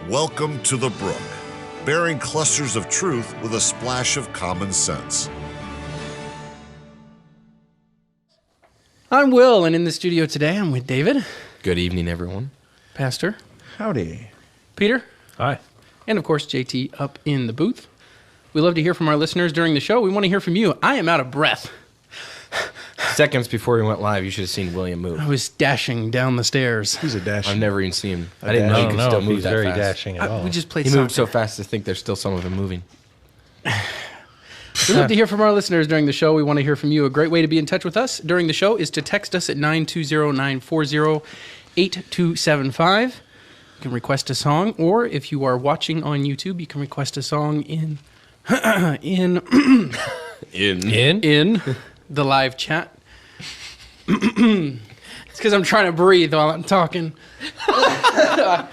Welcome to the Brook, bearing clusters of truth with a splash of common sense. I'm Will, and in the studio today, I'm with David. Good evening, everyone. Pastor. Howdy. Peter. Hi. And, of course, JT up in the booth. We love to hear from our listeners during the show. We want to hear from you. I am out of breath. Seconds before we went live, you should have seen William move. I was dashing down the stairs. He's a dashing. I've never even seen him. I didn't know you could still move he's that very fast. dashing at all. We just played He soccer. moved so fast to think there's still some of him moving. We love to hear from our listeners during the show. We want to hear from you. A great way to be in touch with us during the show is to text us at 920-940-8275. You can request a song, or if you are watching on YouTube, you can request a song in in the live chat. It's because I'm trying to breathe while I'm talking.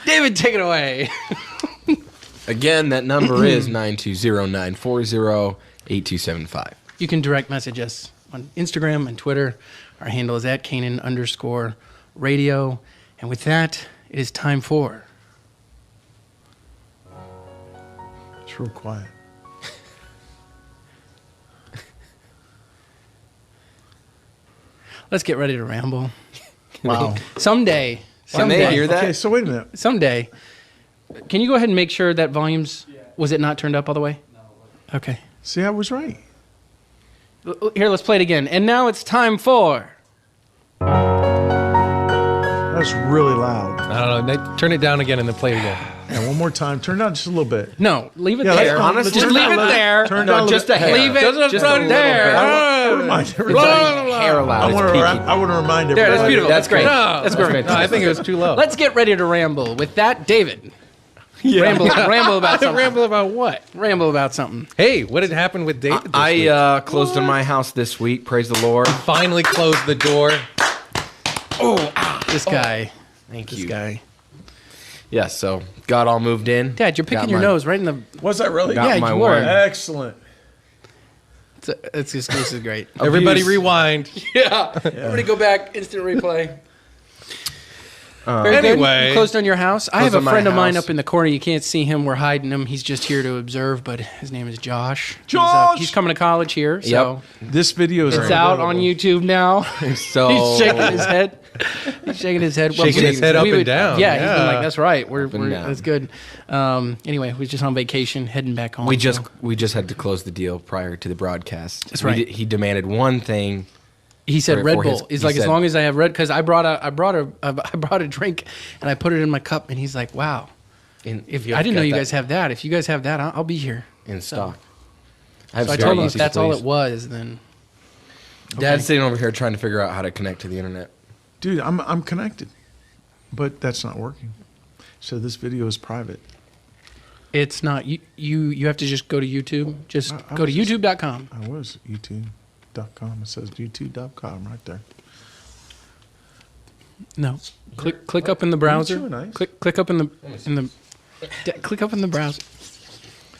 David, take it away. Again, that number is 920-940-8275. You can direct message us on Instagram and Twitter. Our handle is at Canaan_radio. And with that, it is time for... It's real quiet. Let's get ready to ramble. Wow. Someday. Can they hear that? Okay, so wait a minute. Someday. Can you go ahead and make sure that volume's... Was it not turned up all the way? No. Okay. See, I was right. Here, let's play it again. And now it's time for... That's really loud. I don't know. Turn it down again and then play it again. Yeah, one more time. Turn it down just a little bit. No, leave it Yeah, there. let's- Honestly, Just turn leave down it a little- there. Turn No, down a just little a hair. Leave it Just just a right little there. bit. I want to remind everybody. Hair allowed. I want It's to peaking. remind There, everybody. that's beautiful. That's great. No, That's great. No, I think it was too low. Let's get ready to ramble. With that, David. Ramble about something. Ramble about what? Ramble about something. Hey, what had happened with David this week? I closed in my house this week. Praise the Lord. Finally closed the door. This guy. Thank This you. guy. Yeah, so got all moved in. Dad, you're picking Got your my- nose right in the... Was that really? Got Yeah, my you were. one. Excellent. This is great. Everybody Abuse. rewind. Yeah. Everybody go back. Instant replay. Very good. Anyway. You closed on your house. I have Closed a on my friend of mine house. up in the corner. You can't see him. We're hiding him. He's just here to observe, but his name is Josh. Josh! He's coming to college here, so This video is it's out on YouTube now. So He's shaking his head. He's shaking his head. Shaking his head up and down. Yeah, he's been Yeah. like, "That's right. and down. That's good." Anyway, we're just on vacation, heading back home. we just so. had to close the deal priar to the broadcast. That's right. He demanded one thing. He said for Red his- Bull. He's he like, as said- long as I have Red, because I brought a drink and I put it in my cup, and he's like, "Wow, if I didn't know you guys have that. If you guys have that, I'll be here in So- stock. I have So I very told him if easy that's all please. it was, then Dad's sitting over here trying to figure out how to connect to the internet. Dude, I'm connected, but that's not working. So this video is private. it's not. You have to just go to YouTube. Just I go to was just- YouTube.com. I was YouTube.com. It says YouTube.com right there. No, click up in the browser. too nice. Click up in the click up in the browser.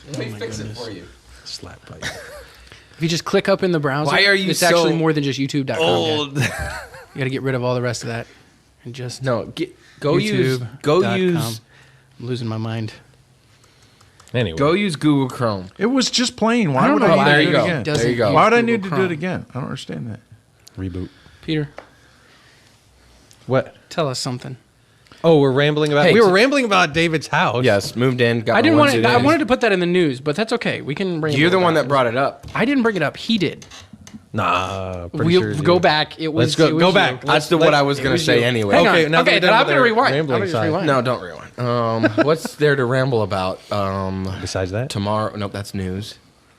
Let me fix it for you. Slap bite. If you just click up in the browser, Why are you it's so actually more than just YouTube.com. Dad. Old. You got to get rid of all the rest of that and just No, go use I'm losing my mind. Anyway. use Google Chrome. It was just playing. Why I don't would know I why need there to you do it go. again? Doesn't There you go. use Why would I Google need to do Chrome. it again? I don't understand that. Reboot. Peter, What? tell us something. Oh, we're rambling about... Hey, we were rambling about David's house. Yes, moved in. Got I didn't my want onesie to. I in. wanted to put that in the news, but that's okay. We can bring. You're the one that brought it up. I didn't bring it up. He did. Nah. pretty We'll sure go you- back. It was. Let's go. it was Go you. back. That's what I was going to say anyway. Hang on. Okay, now that okay, we're then done I'm with gonna our rewind. rambling I'm gonna just side. rewind. No, don't rewind. What's there to ramble about? Besides that? Tomorrow. Nope, that's news.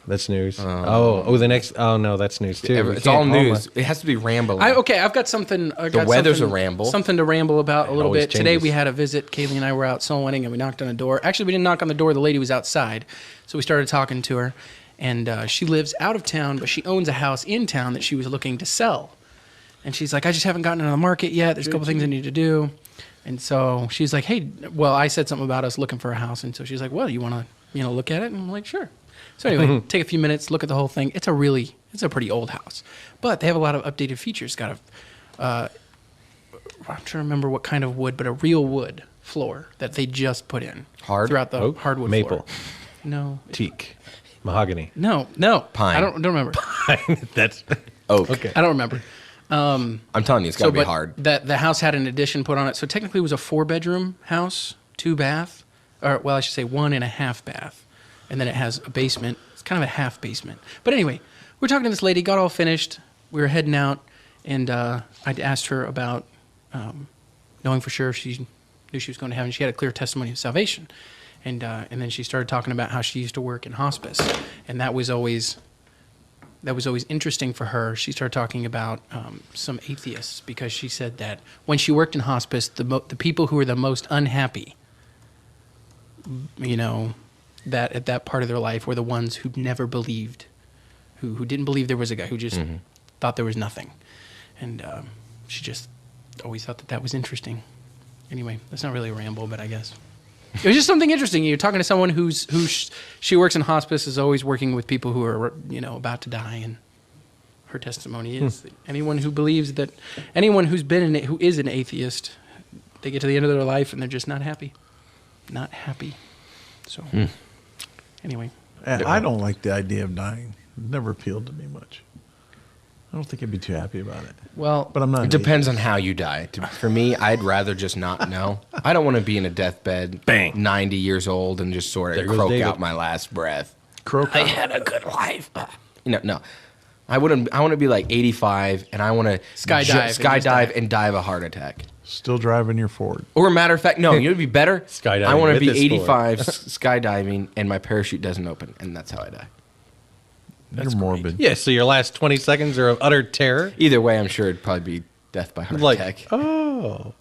That's news. The next... Oh, no, that's news too. It's all news. It has to be rambling. I've got something. The weather's a ramble. Something to ramble about a little always bit. Today changes. we had a visit. Kaylee and I were out soul winning, and we knocked on the door. Actually, we didn't knock on the door. The lady was outside, so we started talking to her. And she lives out of town, but she owns a house in town that she was looking to sell. And she's like, I just haven't gotten into the market yet. There's a couple things I need to do. And so she's like, hey, well, I said something about us looking for a house. And so she's like, well, you want to, look at it? And I'm like, sure. So anyway, take a few minutes, look at the whole thing. It's a pretty old house, but they have a lot of updated features. Got a, I'm trying to remember what kind of wood, but a real wood. floor that they just put in. Hard? Throughout the Oak? hardwood Maple. floor. No. Teak. Mahogany. No. Pine. I don't remember. That's Oak. okay. I don't remember. I'm telling you, it's got to be but hard. The house had an addition put on it. So technically it was a 4-bedroom house, 2 bath, or well, I should say 1.5 bath. And then it has a basement. It's kind of a half basement. But anyway, we're talking to this lady, got all finished. We were heading out, and I'd asked her about knowing for sure if she knew she was going to heaven. She had a clear testimony of salvation. And then she started talking about how she used to work in hospice. And that was always interesting for her. She started talking about some atheists because she said that when she worked in hospice, the people who were the most unhappy, that at that part of their life were the ones who never believed, who didn't believe there was a guy, who just thought there was nothing. And she just always thought that was interesting. Anyway, that's not really a ramble, but I guess. It was just something interesting. You're talking to someone she works in hospice, is always working with people who are, about to die, and her testimony is that anyone who believes that, anyone who is an atheist, they get to the end of their life and they're just not happy. Not happy. So, anyway. I don't like the idea of dying. It never appealed to me much. I don't think I'd be too happy about it. Well, But I'm not. It depends on how you die. For me, I'd rather just not know. I don't want to be in a deathbed, Bang. 90 years old, and just sort There of goes croak David. out my last breath. Croak I out. had a good life. No. I want to be like 85, and I want to skydive and die of a heart attack. Still driving your Ford. Or a matter of fact, no, you would be better. Skydiving I want to with be this 85 skydiving, and my parachute doesn't open, and that's how I die. You're morbid. Yeah, so your last 20 seconds are of utter terror. Either way, I'm sure it'd probably be death by heart attack. Oh.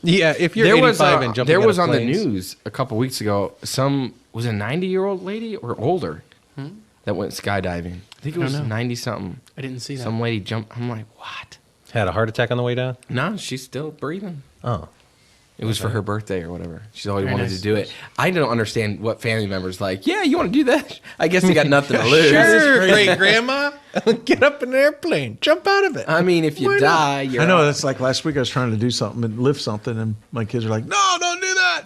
Yeah, if you're There 85 and jumping there out was of on the planes- news a couple weeks ago. Was a 90-year-old lady or older that went skydiving. I think it was know. 90 something. I didn't see that. Some lady jumped. I'm like, what? Had a heart attack on the way down? No, she's still breathing. Oh. It was for her birthday or whatever. She's always Very wanted nice. to do it. I don't understand what family members like. Yeah, you want to do that? I guess they got nothing to lose. Sure, great grandma. Get up in an airplane. Jump out of it. I mean, if you die, you're I know. out. That's like last week I was trying to do something and lift something, and my kids are like, no, don't do that.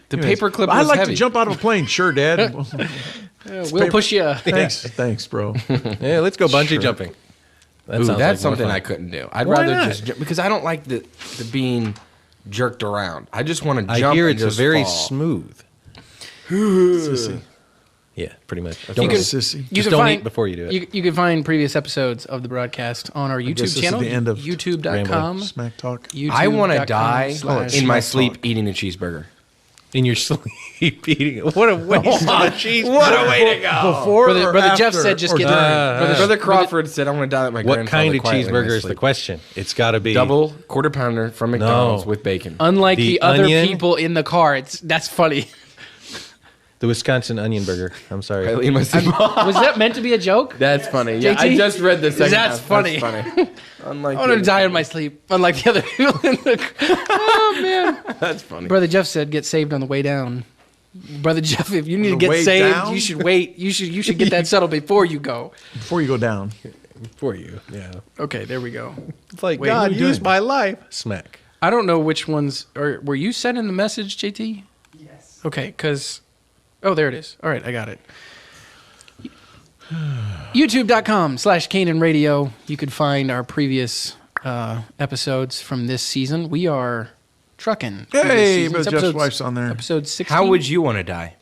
The Anyways, paperclip was I'd like heavy. to jump out of a plane. Sure, Dad. We'll push you. Thanks, bro. Yeah, let's go bungee jumping. That Ooh, sounds that's like more something fun. I couldn't do. I'd Why rather not? just jump, because I don't like the being jerked around. I just want to I jump. hear and it's a just very fall. smooth. Sissy. Yeah, pretty much. You Don't, can- Sissy. You just can don't find, eat before you do it. You can find previous episodes of the broadcast on our guess YouTube this is channel, the end of youtube.com. Smack talk. I want to die YouTube.com/. in my Smack sleep talk. eating a cheeseburger. In your sleep eating it. What a waste of a cheese. What a way to go! Before Brother, or Brother Jeff after said just or get during? Brother Crawford said, "I want to die like my What grandfather." kind of quietly in my cheeseburger is the sleep." question? It's got to be Double quarter pounder from McDonald's with bacon. Unlike The the other onion? people in the car, that's funny. the Wisconsin onion burger. I'm sorry. I leave my sleep. Was that meant to be a joke? That's funny. Yeah, JT? I just read the second. That's half. funny. That's funny. Unlike I want to die in my sleep, unlike the other people in the car. Oh, man. That's funny. Brother Jeff said, get saved on the way down. Brother Jeff, if you need to the get way saved, down? you should wait. You should get that settled before you go. Before you go down. For you. Yeah. Okay, there we go. It's like, Wait, who God, are you use doing? my life. Smack. I don't know which ones were you sending the message, JT? Yes. Okay, because there it is. All right, I got it. YouTube.com/Canaan Radio. You could find our previous episodes from this season. We are trucking. through this Hey, season. but It's Jeff's episodes- wife's on there. Episode 16. How would you want to die?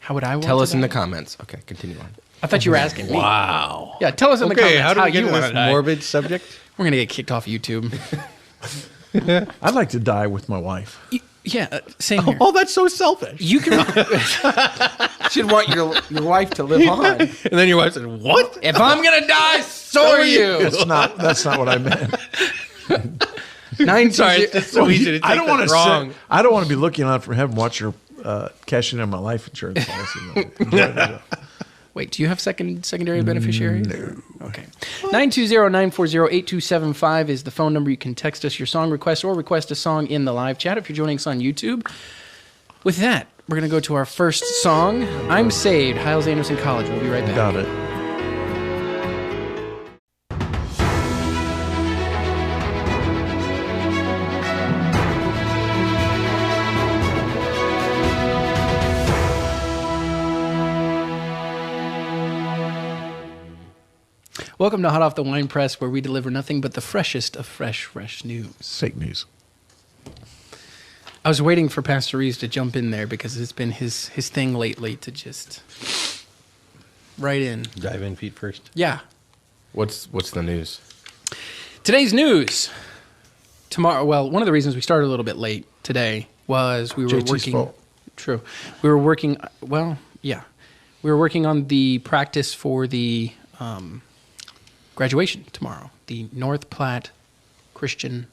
How would I want Tell to us in die? the comments. Okay, continue on. I thought you were asking me. Wow. Yeah, tell us in the Okay, comments how do we get you to want this to die. morbid subject? We're going to get kicked off YouTube. I'd like to die with my wife. Yeah, same here. Oh, that's so selfish. You can. Should want your wife to live on. And then your wife said, what? If I'm gonna die, so are you. That's not what I meant. Sorry, it's just so easy to take I don't that want to wrong. I don't want to be looking out from heaven, watch her cashing in on my life insurance policy. Wait, do you have secondary beneficiaries? No. Okay. 920-940-8275 is the phone number. You can text us your song request or request a song in the live chat if you're joining us on YouTube. With that, we're going to go to our first song, I'm Saved, Hiles Anderson College. We'll be right back. Got it. Welcome to Hot Off the Wine Press, where we deliver nothing but the freshest of fresh news. Fake news. I was waiting for Pastor Reeves to jump in there because it's been his thing lately to just right in. Dive in feet first. Yeah. What's the news? Today's news. Tomorrow. Well, one of the reasons we started a little bit late today was we were JT's working. fault. True. We were working. Well, yeah. We were working on the practice for the graduation tomorrow. The North Platte Christian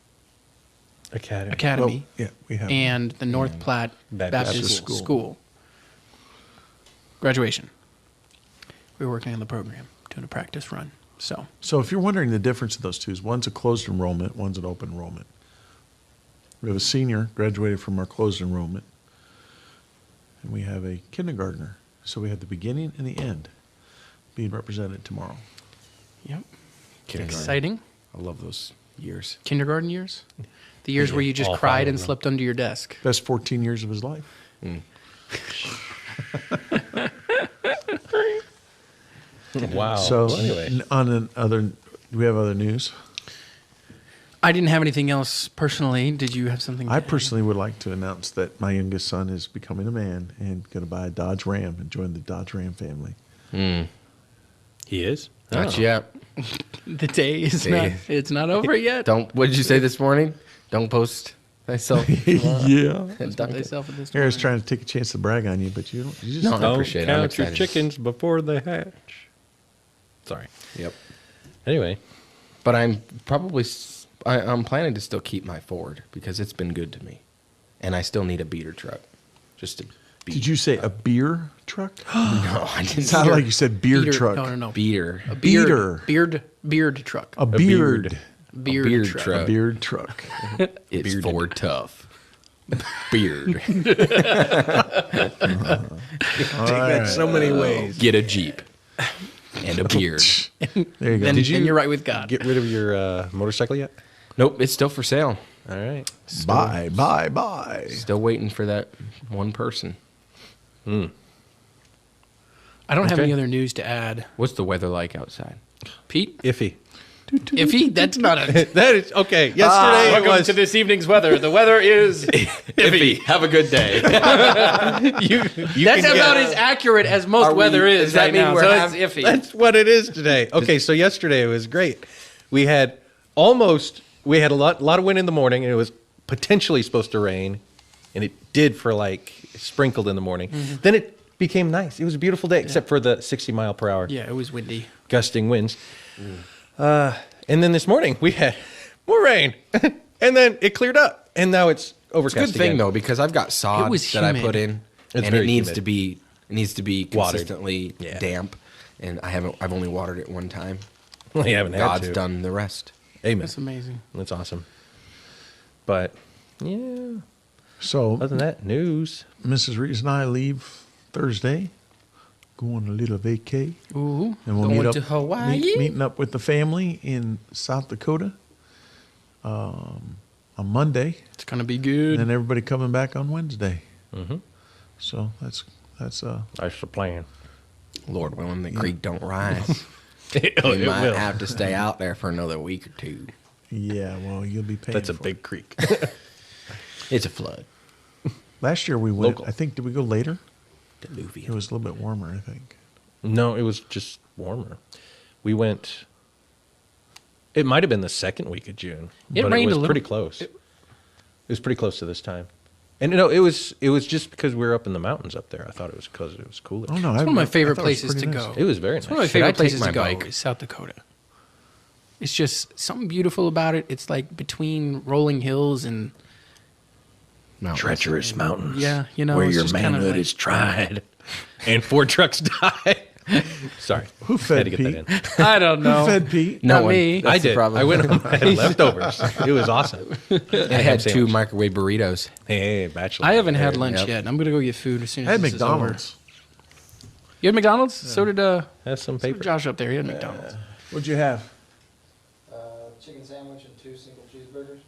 Academy. Well, yeah, we have. And the North Platte Baptist School. Graduation. We were working on the program, doing a practice run. So if you're wondering the difference of those two, one's a closed enrollment, one's an open enrollment. We have a senior graduated from our closed enrollment, and we have a kindergartner. So we have the beginning and the end being represented tomorrow. Yep. Kindergarten. Exciting. I love those years. Kindergarten years? The years where you just all 5 cried of and them. slept under your desk. Best 14 years of his life. Wow. So Well, anyway. do we have other news? I didn't have anything else personally. Did you have something? I to add? personally would like to announce that my youngest son is becoming a man and going to buy a Dodge Ram and join the Dodge Ram family. He is? Not Oh. yet. The day is Day. not. It's not over yet. Don't. What did you say this morning? Don't post thyself. Yeah. Put thyself in this. Harris trying to take a chance to brag on you, but you don't. You just No, I Don't appreciate it. I'm count your excited. chickens before they hatch. Sorry. Yep. Anyway, But I'm probably. I'm planning to still keep my Ford because it's been good to me, and I still need a beater truck. Just to. Did you say a beer truck? No, I didn't. It sounded like you said beer Beater- truck. No. beater. A beater. Beard truck. A beard. Beard beard truck. truck. A beard truck. It's Ford tough. Beard. take that so many ways. Get a Jeep and a beard. There you go. Then, Did you then you're right with God. Get rid of your motorcycle yet? Nope, it's still for sale. All right. Bye. Still waiting for that one person. I don't have Okay. any other news to add. What's the weather like outside? Pete, Iffy. iffy. That's not a. That is okay. Yesterday it was. this evening's weather. The weather is Iffy. Have a good day. That's about as accurate as most Are we- weather is does that right mean now. we're So hav- it's iffy. That's what it is today. Okay, so yesterday it was great. We had a lot of wind in the morning, and it was potentially supposed to rain, and it did for like sprinkled in the morning. Then it became nice. It was a beautiful day, except for the 60 mile per hour Yeah, it was windy. gusting winds. And then this morning we had more rain, and then it cleared up, and now it's It's a overcast good thing again. though because I've got sod It was that I humid. put in, It's and very it needs humid. to be Watered. consistently Yeah. damp. And I've only watered it one time. Well, you haven't had God's to. done the rest. Amen. That's amazing. That's awesome. But yeah, So, other than that, news. Mrs. Reeves and I leave Thursday, go on a little vacay. Ooh, And we'll going meet up, to Hawaii. meeting up with the family in South Dakota on Monday, It's gonna be good. and then everybody coming back on Wednesday. Mhm. So that's That's the plan. Lord willing, the creek don't rise. It We might will. have to stay out there for another week or two. yeah. Well, you'll be paying. That's a for big creek. It's a flood. it. Last year we went. Local. I think did we go later? It Diluvian. was a little bit warmer. I think. No, it was just warmer. We went. It might have been the second week of June. It but rained it was a little- pretty close. It was pretty close to this time. And you know, it was just because we were up in the mountains up there. I thought it was because it was cooler. Oh no! It's one of my favorite places to nice. go. It was very It's nice. one of my Should I favorite take places my to go bike? is South Dakota. It's just something beautiful about it. It's like between rolling hills and Mountains. Treacherous mountains. yeah, you know, where it's your just kinda manhood like- is tried, and 4 trucks died. Sorry, Who fed had to get Pete? that in. I don't know. Who fed Pete? No Not one. me. That's I the did. problem. I went home. I had leftovers. It was awesome. I had 2 sandwich. microwave burritos. Hey, bachelor. I haven't had There, lunch yep. yet. I'm gonna go get food as soon as I had this is over. McDonald's. You had McDonald's? So did Have some so did paper. Josh up there. He had McDonald's. What'd you have? Chicken sandwich and 2 single cheeseburgers.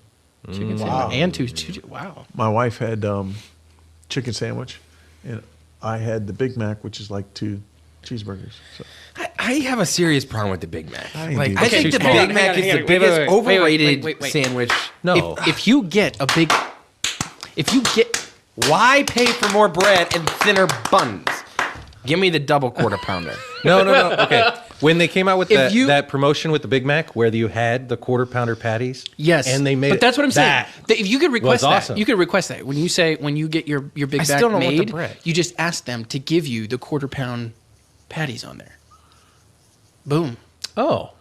Chicken Wow. sandwich and two. Wow. My wife had chicken sandwich, and I had the Big Mac, which is like 2 cheeseburgers. So I have a serious problem with the Big Mac. I I think the Big Mac is the biggest overrated sandwich. No. If you get, Why pay for more bread and thinner buns? Give me the double quarter pounder. No. Okay. When they came out with If you- that promotion with the Big Mac, where you had the quarter pounder patties, yes, and they made but that's what I'm saying. If you could request was that, awesome. you could request that when you get your Big Mac still don't want the made, bread. you just ask them to give you the quarter pound patties on there. Boom. Oh,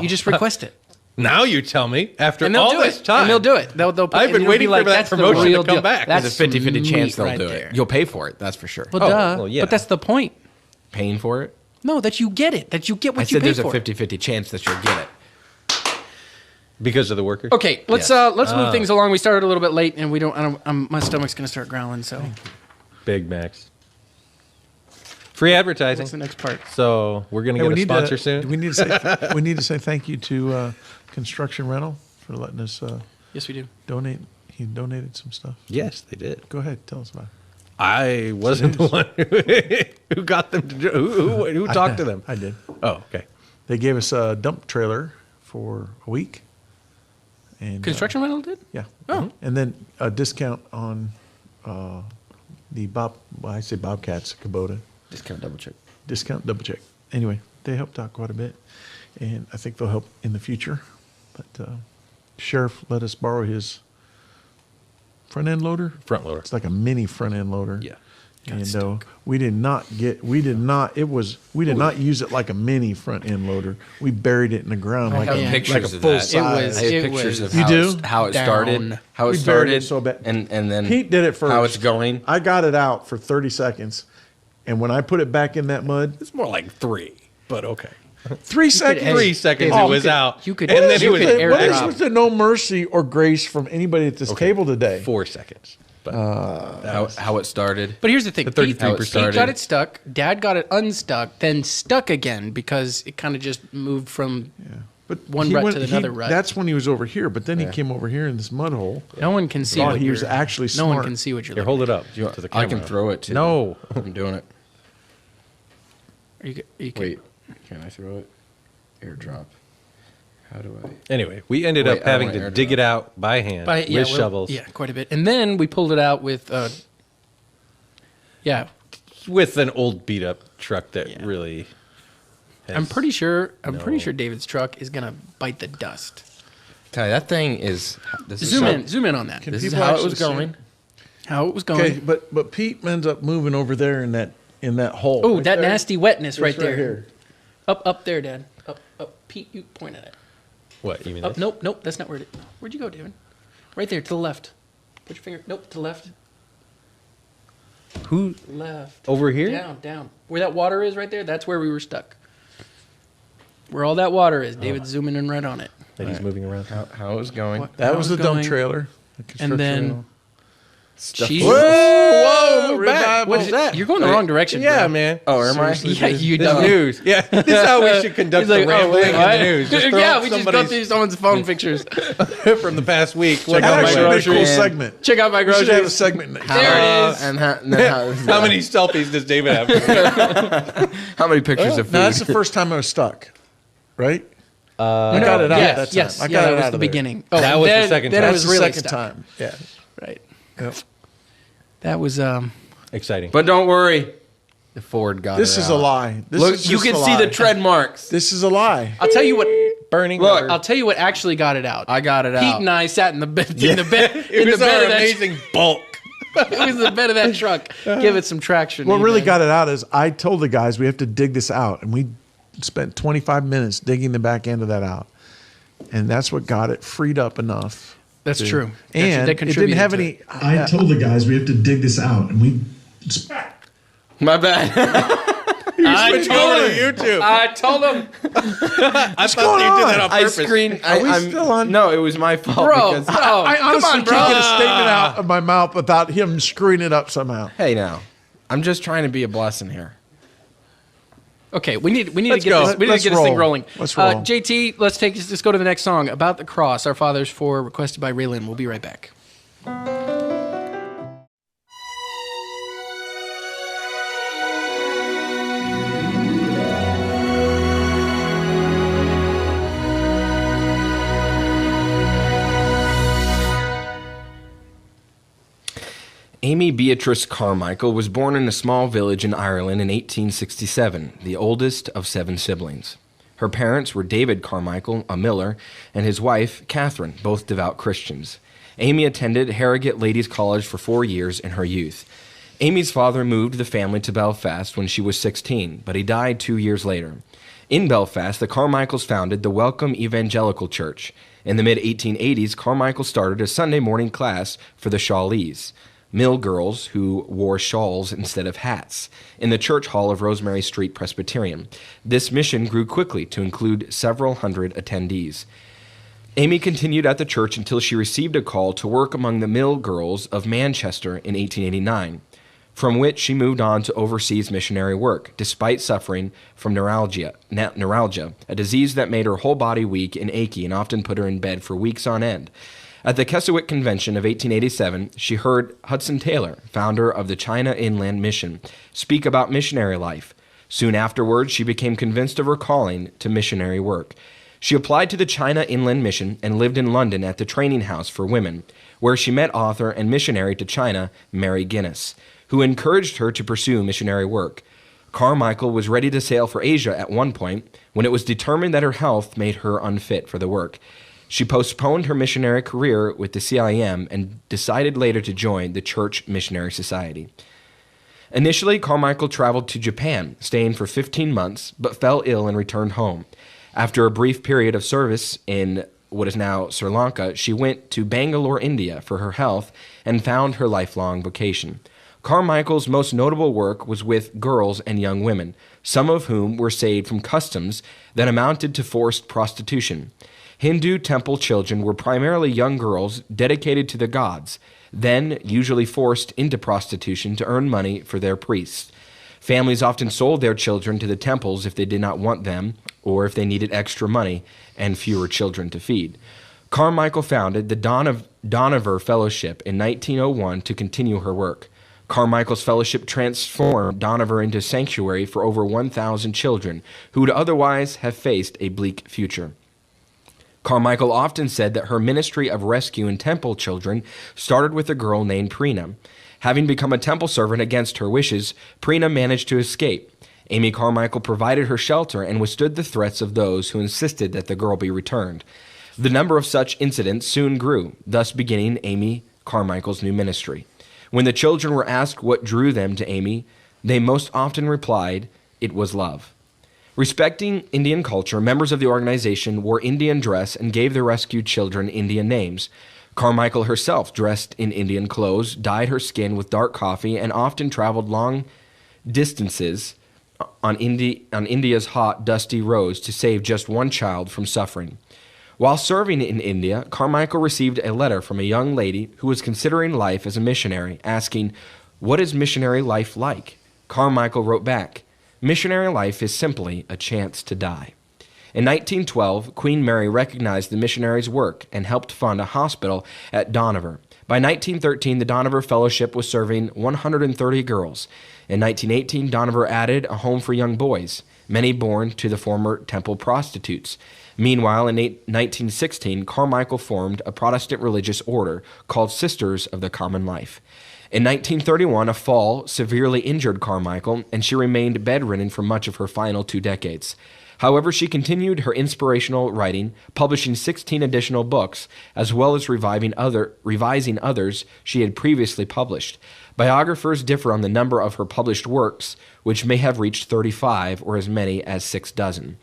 You just request it. now you tell me after And they'll all do this it. time. And they'll do it. They'll put, I've been and you'll waiting be like, for that that's the promotion to real come deal. back. That's There's a 50-50 chance they'll right do there. it. You'll pay for it, that's for sure. Well, Oh, duh. well, yeah. But that's the point. Paying for it? No, that you get it. That you get what I you said pay there's for. a 50-50 chance that you'll get it. because of the workers. Okay, let's Yes. move things along. We started a little bit late, and we don't. My stomach's gonna start growling. So, Big Macs. Free advertising. what's the next part? So we're gonna Hey, get a sponsor soon. We need to say thank you to Construction Rental for letting us Yes, we do. donate. He donated some stuff. Yes, they did. Go ahead, tell us about it. I wasn't the one who got them to who talked to them. I did. Oh, okay. They gave us a dump trailer for a week. And Construction rental did? yeah. Oh. And then a discount on the Bobcats, Kubota. Discount double check. Discount double check. Anyway, they helped out quite a bit, and I think they'll help in the future. But Sheriff let us borrow his front end loader. Front loader. It's like a mini front end loader. Yeah. And we did not use it like a mini front end loader. We buried it in the ground like have a, pictures like a of full that. size. I have It pictures was of You do? how it down. started, how it We buried it started, so bad. and then Pete did it first. how it's going. I got it out for 30 seconds, and when I put it back in that mud, It's more like 3, but okay. 3 seconds. 3 seconds David, it was out. you could- and then you it was could air What is drop. with the no mercy or grace from anybody at this table today? 4 seconds. But How it started. But here's the thing: The Pete 33% got it stuck. Dad got it unstuck, then stuck again because it kind of just moved from. But one he rut went- to another rut. That's when he was over here, but then he came over here in this mud hole. No one can see. Thought what he was you're- actually No one smart. can see what you're. here, looking hold it up You to the I camera. can throw it too. No. I'm doing it. at. You can, Wait, can I throw it? Airdrop. How do I? Anyway, we ended Wait, up I having want to airdrop. dig it out by hand But, yeah, with well, shovels. Yeah, quite a bit. And then we pulled it out with. Yeah, With an old beat up truck that Yeah. really has I'm pretty sure. I'm pretty no- sure David's truck is gonna bite the dust. Tell you, that thing is. This is Zoom how- in on that. Can This is people how it actually was see going. How it was going. Okay, but Pete ends up moving over there in that hole. Oh, Right that there. nasty wetness Just right there. here. Up there, Dad. Up. Pete, you point at it. What, you mean Up. this? Nope. That's not where it. Where'd you go, David? Right there, to the left. Put your finger. Nope, to the left. Who? Left. Over here? Down. Where that water is right there, that's where we were stuck. Where all that water is. David's zooming in right on it. That he's moving around. How it was going. What- That how was it the dump going. trailer. the And construction then. rental. Jesus. Whoa, move back. What is that? You're going the wrong direction. Yeah, bro. man. Oh, am I? Yeah, you This dumb. news. Yeah, this is how we should conduct He's the like, rambling in the what? news. Just throw Yeah, up we just go somebody's- through someone's phone pictures. from the past week. Check That out actually my would be a cool groceries. segment. Check out my We should have a groceries. segment. There it is. And how How many selfies does David have? How many pictures of food? No, that's the first time I was stuck, right? I got it out Yes, that time. yes. I Yeah, got that it was out the of there. beginning. That was the then- second Then time. it That's was the really second stuck. time. Yeah. Right. Yep. That was Exciting. But don't worry, the Ford got This it is out. a lie. This Look, is you just can a see the lie. tread marks. This is a lie. I'll tell you what. Burning. Look, rubber. I'll tell you what actually got it out. I got it Pete out. and I sat in the bed. In the bed. it in was the bed our of that. amazing bulk. It was the bed of that truck. Give it some traction. What really amen. got it out is I told the guys we have to dig this out, and we spent 25 minutes digging the back end of that out, and that's what got it freed up enough. That's true. And They it didn't contributed have to any. it. I told the guys we have to dig this out, and we. My bad. I Go to YouTube. I told him, I thought going you did on? that on I purpose. screened. Are we I'm- still on? No, it was my fault. bro. Because, I honestly on, can't bro. get a statement out of my mouth without him screwing it up somehow. hey, now, I'm just trying to be a blessing here. Okay, we need to Let's get go. this. We need Let's to get this thing roll. rolling. Let's roll. JT, let's go to the next song. About the Cross, Our Fathers For, requested by Raylan. We'll be right back. Amy Beatrice Carmichael was born in a small village in Ireland in 1867, the oldest of 7 siblings. Her parents were David Carmichael, a miller, and his wife, Catherine, both devout Christians. Amy attended Harrogate Ladies' College for 4 years in her youth. Amy's father moved the family to Belfast when she was 16, but he died 2 years later. In Belfast, the Carmichaels founded the Welcome Evangelical Church. In the mid-1880s, Carmichael started a Sunday morning class for the Shawlees, mill girls who wore shawls instead of hats, in the church hall of Rosemary Street Presbyterian. This mission grew quickly to include several hundred attendees. Amy continued at the church until she received a call to work among the mill girls of Manchester in 1889, from which she moved on to overseas missionary work, despite suffering from neuralgia, a disease that made her whole body weak and achy and often put her in bed for weeks on end. At the Keswick Convention of 1887, she heard Hudson Taylor, founder of the China Inland Mission, speak about missionary life. Soon afterwards, she became convinced of her calling to missionary work. She applied to the China Inland Mission and lived in London at the Training House for Women, where she met author and missionary to China, Mary Guinness, who encouraged her to pursue missionary work. Carmichael was ready to sail for Asia at one point when it was determined that her health made her unfit for the work. She postponed her missionary career with the CIM and decided later to join the Church Missionary Society. Initially, Carmichael traveled to Japan, staying for 15 months, but fell ill and returned home. After a brief period of service in what is now Sri Lanka, she went to Bangalore, India for her health and found her lifelong vocation. Carmichael's most notable work was with girls and young women, some of whom were saved from customs that amounted to forced prostitution. Hindu temple children were primarily young girls dedicated to the gods, then usually forced into prostitution to earn money for their priests. Families often sold their children to the temples if they did not want them, or if they needed extra money and fewer children to feed. Carmichael founded the Donover Fellowship in 1901 to continue her work. Carmichael's fellowship transformed Donover into a sanctuary for over 1,000 children who would otherwise have faced a bleak future. Carmichael often said that her ministry of rescue in temple children started with a girl named Preena. Having become a temple servant against her wishes, Preena managed to escape. Amy Carmichael provided her shelter and withstood the threats of those who insisted that the girl be returned. The number of such incidents soon grew, thus beginning Amy Carmichael's new ministry. When the children were asked what drew them to Amy, they most often replied, "It was love." Respecting Indian culture, members of the organization wore Indian dress and gave their rescued children Indian names. Carmichael herself dressed in Indian clothes, dyed her skin with dark coffee, and often traveled long distances on India's hot, dusty roads to save just one child from suffering. While serving in India, Carmichael received a letter from a young lady who was considering life as a missionary, asking, "What is missionary life like?" Carmichael wrote back, "Missionary life is simply a chance to die." In 1912, Queen Mary recognized the missionaries' work and helped fund a hospital at Donover. By 1913, the Donover Fellowship was serving 130 girls. In 1918, Donover added a home for young boys, many born to the former temple prostitutes. Meanwhile, in 1916, Carmichael formed a Protestant religious order called Sisters of the Common Life. In 1931, a fall severely injured Carmichael, and she remained bedridden for much of her final 2 decades. However, she continued her inspirational writing, publishing 16 additional books, as well as revising others she had previously published. Biographers differ on the number of her published works, which may have reached 35 or as many as 6 dozen.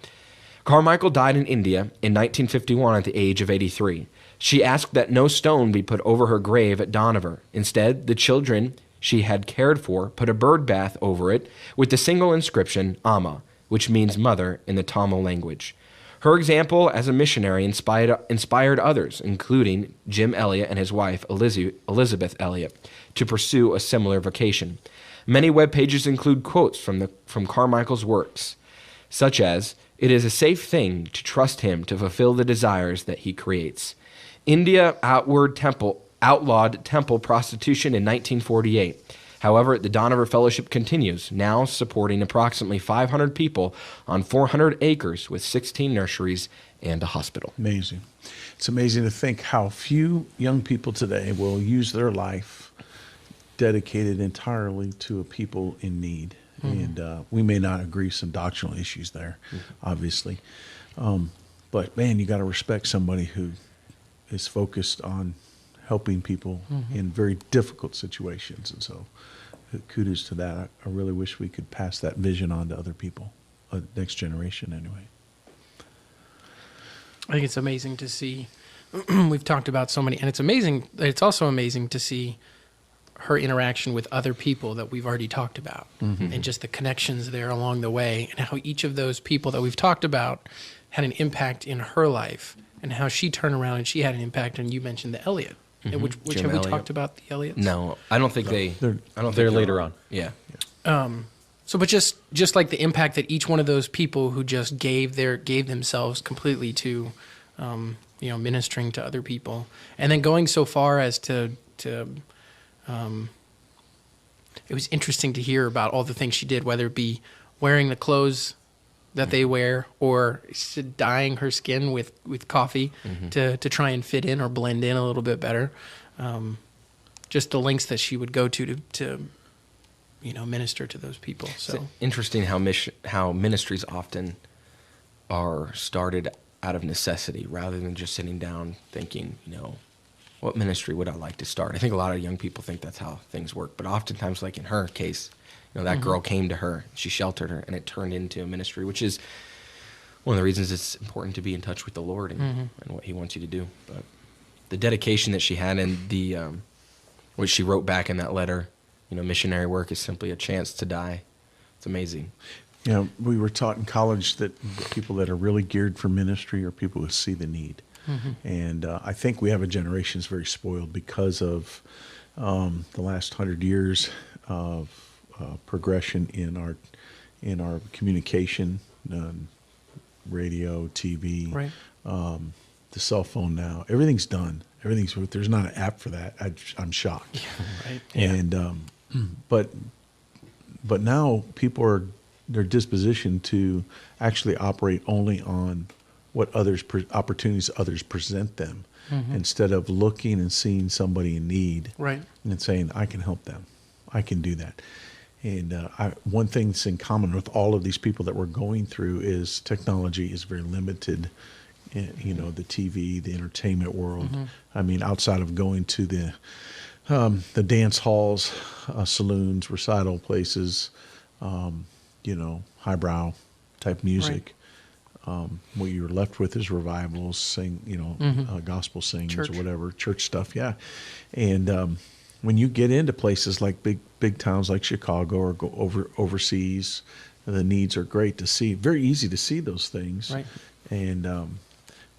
Carmichael died in India in 1951 at the age of 83. She asked that no stone be put over her grave at Donover. Instead, the children she had cared for put a bird bath over it with the single inscription, Amma, which means mother in the Tamil language. Her example as a missionary inspired others, including Jim Elliot and his wife, Elizabeth Elliot, to pursue a similar vocation. Many web pages include quotes from Carmichael's works, such as, "It is a safe thing to trust him to fulfill the desires that he creates." India outlawed temple prostitution in 1948. However, the Donover Fellowship continues, now supporting approximately 500 people on 400 acres with 16 nurseries and a hospital. Amazing. It's amazing to think how few young people today will use their life dedicated entirely to a people in need. And we may not agree some doctrinal issues there, obviously. But man, you got to respect somebody who is focused on helping people in very difficult situations. And so kudos to that. I really wish we could pass that vision on to other people, next generation anyway. I think it's amazing to see. We've talked about so many, and it's amazing. It's also amazing to see her interaction with other people that we've already talked about, and just the connections there along the way, and how each of those people that we've talked about had an impact in her life, and how she turned around and she had an impact. And you mentioned the Elliot, which Jim have we Elliott. talked about the Elliots? No, I don't think they. They're- I don't think They're later on. Yeah. So, but just like the impact that each one of those people who just gave themselves completely to, ministering to other people, and then going so far as to it was interesting to hear about all the things she did, whether it be wearing the clothes that they wear, or dyeing her skin with coffee to try and fit in or blend in a little bit better. Just the lengths that she would go to minister to those people. So It's interesting how ministries often are started out of necessity rather than just sitting down thinking, what ministry would I like to start? I think a lot of young people think that's how things work, but oftentimes, like in her case, that girl came to her, she sheltered her, and it turned into a ministry, which is one of the reasons it's important to be in touch with the Lord and what He wants you to do. But the dedication that she had and the what she wrote back in that letter, missionary work is simply a chance to die. It's amazing. We were taught in college that people that are really geared for ministry are people who see the need. And I think we have a generation that's very spoiled because of the last 100 years of progression in our communication, radio, TV, right. The cell phone now. Everything's done. There's not an app for that. I'm shocked. Right. And but now people their disposition to actually operate only on what opportunities others present them, instead of looking and seeing somebody in need, Right. and saying, I can help them, I can do that. And one thing that's in common with all of these people that we're going through is technology is very limited. The TV, the entertainment world. I mean, outside of going to the dance halls, saloons, recital places, highbrow type music. What you're left with is revivals, gospel sings Church. or whatever, church stuff. Yeah. And when you get into places like big towns like Chicago or go overseas, the needs are great to see. Very easy to see those things. Right. And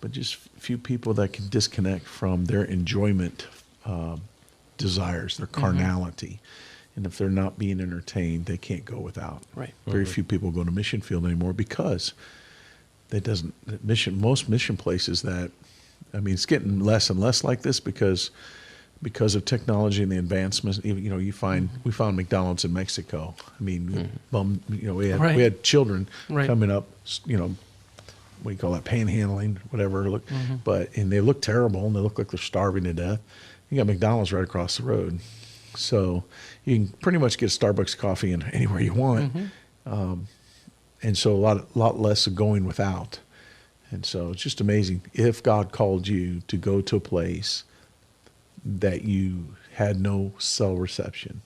but just few people that can disconnect from their enjoyment desires, their carnality. And if they're not being entertained, they can't go without. Right. Very few people go to mission field anymore because most mission places it's getting less and less like this because of technology and the advancements. Even, we found McDonald's in Mexico. I mean, we had children Right. coming up, what do you call that, panhandling, whatever. And they look terrible, and they look like they're starving to death. You got McDonald's right across the road, so you can pretty much get a Starbucks coffee anywhere you want. And so a lot less of going without. And so it's just amazing. If God called you to go to a place that you had no cell reception,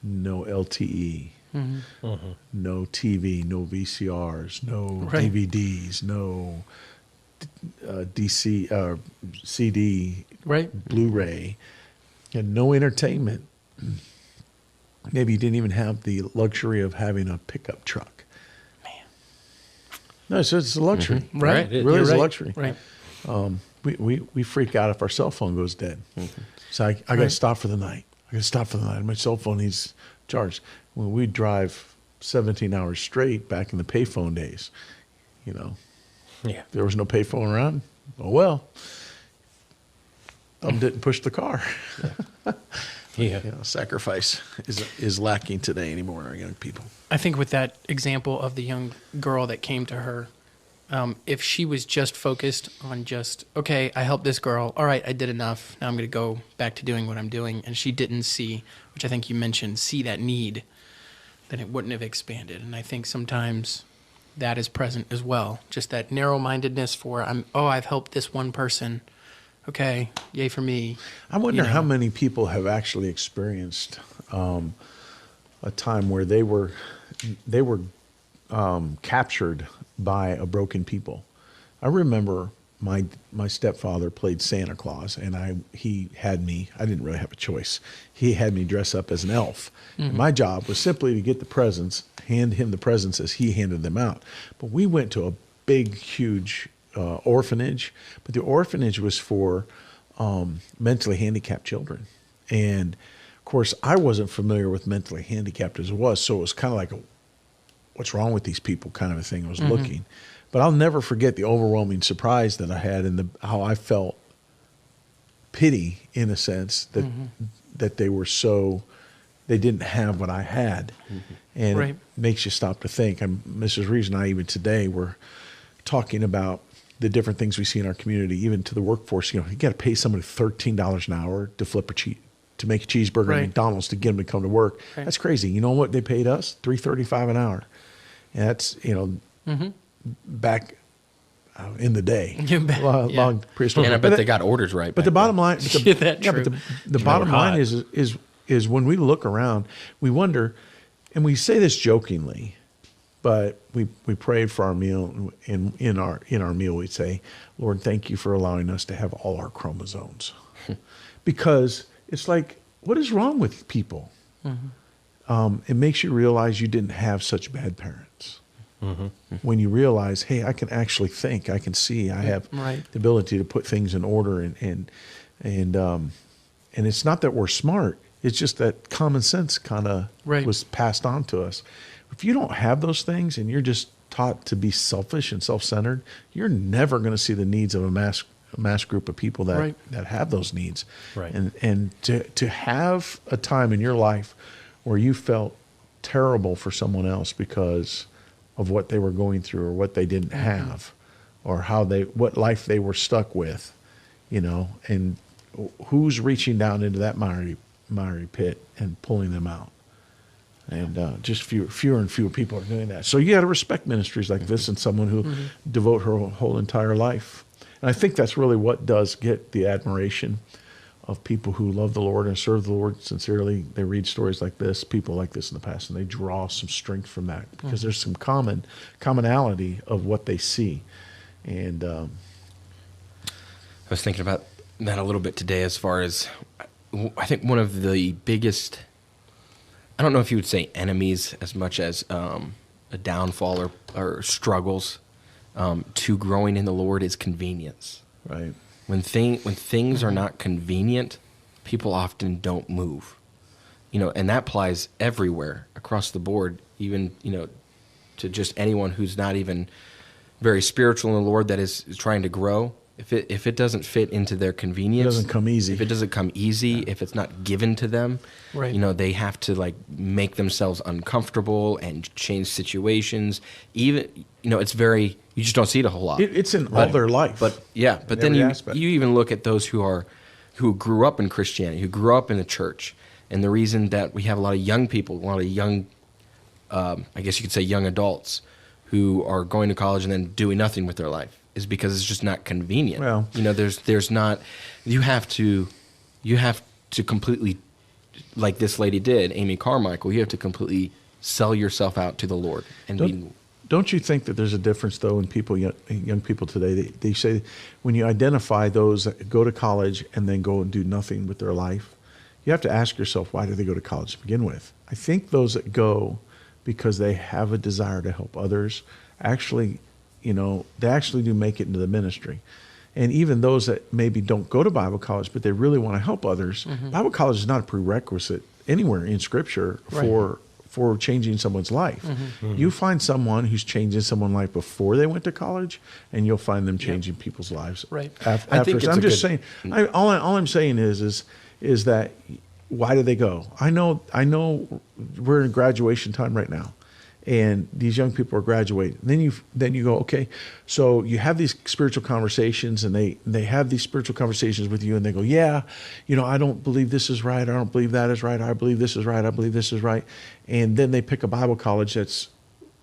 no LTE, no TV, no VCRs, no Right. DVDs, no CD, Right. Blu-ray, and no entertainment. Maybe you didn't even have the luxury of having a pickup truck. Man. No, it's a luxury. Right. It really is You're a right. luxury. Right. We freak out if our cell phone goes dead. So I got to stop for the night. My cell phone needs charged. When we drive 17 hours straight back in the payphone days, Yeah. there was no payphone around. Oh, well, didn't push the car. Yeah. Sacrifice is lacking today anymore in our young people. I think with that example of the young girl that came to her, if she was just focused on just, okay, I helped this girl. All right, I did enough. Now I'm going to go back to doing what I'm doing. And she didn't see, which I think you mentioned, see that need, then it wouldn't have expanded. And I think sometimes that is present as well. Just that narrow-mindedness for, I've helped this one person. Okay, yay for me. I wonder how many people have actually experienced a time where they were captured by a broken people. I remember my stepfather played Santa Claus, and he had me. I didn't really have a choice. He had me dress up as an elf. Mm-hmm. And my job was simply to get the presents, hand him the presents as he handed them out. But we went to a big, huge orphanage, but the orphanage was for mentally handicapped children. And of course, I wasn't familiar with mentally handicapped as it was, so it was kind of like what's wrong with these people kind of a thing I was looking. But I'll never forget the overwhelming surprise that I had and how I felt pity, in a sense, that they were they didn't have what I had. And it makes you stop to think. Mrs. Reeves and I, even today, were talking about the different things we see in our community, even to the workforce. You got to pay somebody $13 an hour to make a cheeseburger at McDonald's to get them to come to work. Right. That's crazy. You know what they paid us? $3.35 an hour. And that's, back in the day. Long prehistoric. And I bet they got orders right. But the bottom line, the bottom line is when we look around, we wonder, and we say this jokingly, but we prayed for our meal, and in our meal we'd say, Lord, thank you for allowing us to have all our chromosomes. Because it's like, what is wrong with people? It makes you realize you didn't have such bad parents. When you realize, hey, I can actually think, I can see, I have the ability to put things in order, and it's not that we're smart. It's just that common sense kind of was passed on to us. If you don't have those things and you're just taught to be selfish and self-centered, you're never going to see the needs of a mass group of people that have those needs. Right. And to have a time in your life where you felt terrible for someone else because of what they were going through or what they didn't have or what life they were stuck with, and who's reaching down into that miry pit and pulling them out. And just fewer and fewer people are doing that. So you got to respect ministries like this and someone who devote her whole entire life. And I think that's really what does get the admiration of people who love the Lord and serve the Lord sincerely. They read stories like this, people like this in the past, and they draw some strength from that because there's some commonality of what they see. And I was thinking about that a little bit today as far as, I think one of the biggest, I don't know if you would say enemies as much as a downfall or struggles to growing in the Lord is convenience. Right. When things are not convenient, people often don't move. And that applies everywhere across the board, even, to just anyone who's not even very spiritual in the Lord that is trying to grow. If it doesn't fit into their convenience, it doesn't come easy. If it doesn't come easy, if it's not given to them, they have to make themselves uncomfortable and change situations. Even it's very, you just don't see it a whole lot. It's in all their life. But then you even look at those who grew up in Christianity, who grew up in the church, and the reason that we have a lot of young people, a lot of young, I guess you could say young adults, who are going to college and then doing nothing with their life, is because it's just not convenient. Well, there's not. You have to completely, like this lady did, Amy Carmichael. You have to completely sell yourself out to the Lord. And don't you think that there's a difference though in people, young people today? They say when you identify those that go to college and then go and do nothing with their life, you have to ask yourself, why do they go to college to begin with? I think those that go because they have a desire to help others actually. They actually do make it into the ministry. And even those that maybe don't go to Bible college, but they really want to help others, Bible college is not a prerequisite anywhere in Scripture for changing someone's life. You find someone who's changing someone's life before they went to college, and you'll find them changing people's lives. After. I think I'm just saying. All I'm saying is that why do they go? I know we're in graduation time right now. and these young people are graduating. And then you go, okay, so you have these spiritual conversations, and they have these spiritual conversations with you, and they go, yeah, I don't believe this is right. I don't believe that is right. I believe this is right. I believe this is right. And then they pick a Bible college that's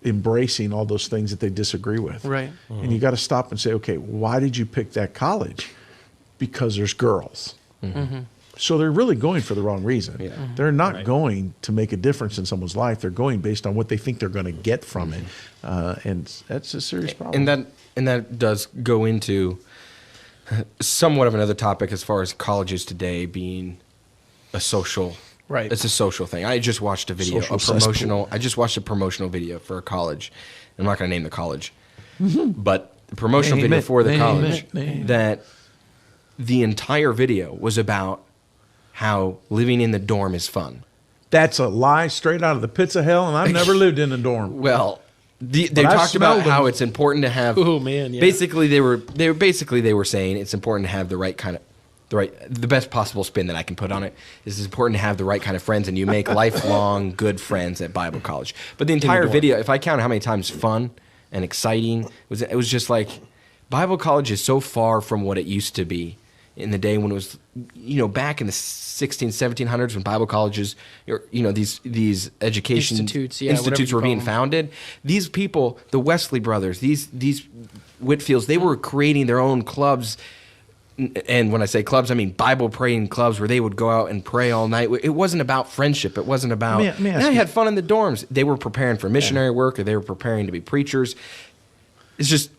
embracing all those things that they disagree with. Right. And you got to stop and say, okay, why did you pick that college? Because there's girls. So they're really going for the wrong reason. Yeah. They're not going to make a difference in someone's life. They're going based on what they think they're going to get from it, and that's a serious problem. And that does go into somewhat of another topic as far as colleges today being a social. Right. It's a social thing. I just watched a video, I just watched a promotional video for a college. I'm not going to name the college, but the promotional video for the college that the entire video was about how living in the dorm is fun. That's a lie straight out of the pits of hell, and I've never lived in a dorm. Well, they talked about how it's important to have. Oh man! Yeah. Basically, they were saying it's important to have the best possible spin that I can put on it is it's important to have the right kind of friends, and you make lifelong good friends at Bible college. But the entire video, if I count how many times fun and exciting, it was just like Bible college is so far from what it used to be in the day when it was, back in the 1700s when Bible colleges, these education institutes were being founded. These people, the Wesley brothers, these Whitfields, they were creating their own clubs. And when I say clubs, I mean Bible praying clubs where they would go out and pray all night. It wasn't about friendship. It wasn't about, I had fun in the dorms. They were preparing for missionary work, or they were preparing to be preachers. It's just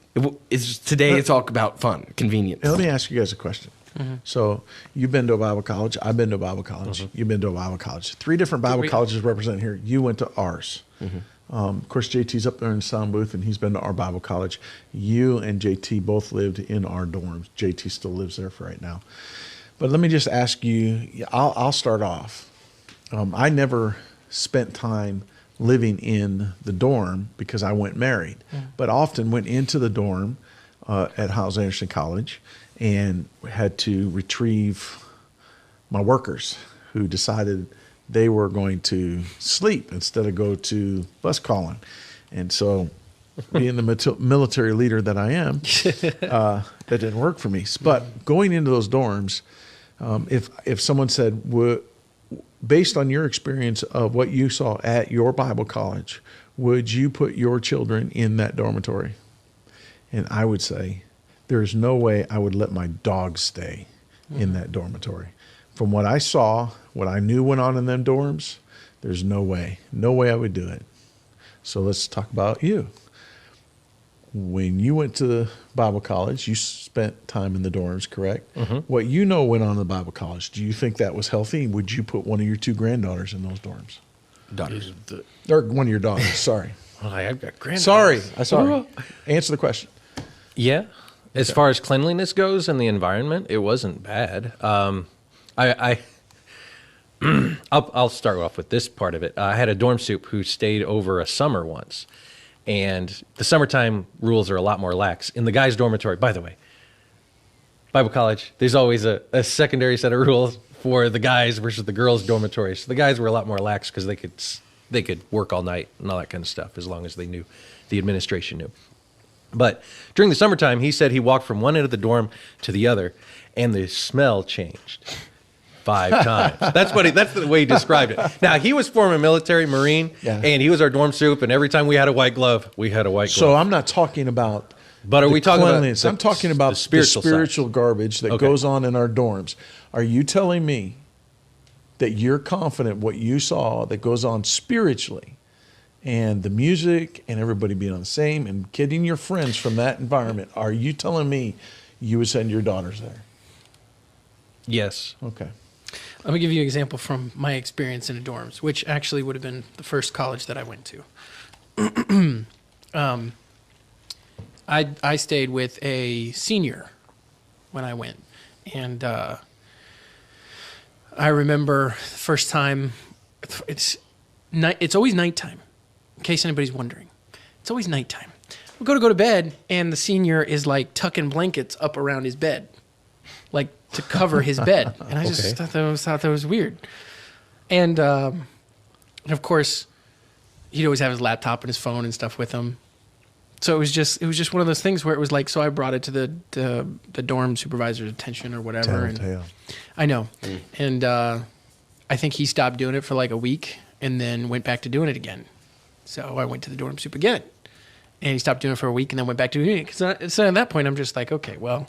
today it's all about fun, convenience. Let me ask you guys a question. So you've been to a Bible college. I've been to a Bible college. You've been to a Bible college. 3 different Bible colleges represented here. You went to ours. Of course, JT's up there in the sound booth, and he's been to our Bible college. You and JT both lived in our dorms. JT still lives there for right now. But let me just ask you, I'll start off. I never spent time living in the dorm because I went married, but often went into the dorm at Hyles-Anderson College and had to retrieve my workers who decided they were going to sleep instead of go to bus calling. And so being the military leader that I am, that didn't work for me. But going into those dorms, if someone said, based on your experience of what you saw at your Bible college, would you put your children in that dormitory? And I would say, there's no way I would let my dog stay in that dormitory. From what I saw, what I knew went on in them dorms, there's no way I would do it. So let's talk about you. When you went to Bible college, you spent time in the dorms, correct? What went on in the Bible college, do you think that was healthy? Would you put one of your 2 granddaughters in those dorms? Daughters. Or one of your daughters, sorry. I've got granddaughters. Sorry. Answer the question. Yeah. As far as cleanliness goes and the environment, it wasn't bad. I'll start off with this part of it. I had a dorm soup who stayed over a summer once, and the summertime rules are a lot more lax. In the guys' dormitory, by the way, Bible college, there's always a secondary set of rules for the guys versus the girls' dormitory. So the guys were a lot more lax because they could work all night and all that kind of stuff as long as they knew, the administration knew. But during the summertime, he said he walked from one end of the dorm to the other, and the smell changed 5 times. That's the way he described it. Now, he was former military Marine, and he was our dorm soup, and every time we had a white glove, we had a white glove. So I'm not talking about But are we talking about I'm talking about the spiritual garbage that Okay. goes on in our dorms. Are you telling me that you're confident what you saw that goes on spiritually and the music and everybody being on the same and getting your friends from that environment, are you telling me you would send your daughters there? Yes. Okay. Let me give you an example from my experience in the dorms, which actually would have been the first college that I went to. I stayed with a senior when I went, and I remember the first time. It's always nighttime. In case anybody's wondering, it's always nighttime. We go to bed, and the senior is like tucking blankets up around his bed, like to cover his bed, and I just thought that was weird. And of course, he'd always have his laptop and his phone and stuff with him. So it was just one of those things where it was like, so I brought it to the dorm supervisor's attention or whatever. Tattletale. I know. And I think he stopped doing it for like a week and then went back to doing it again. So I went to the dorm soup again. And he stopped doing it for a week and then went back to doing it. So at that point, I'm just like, okay, well,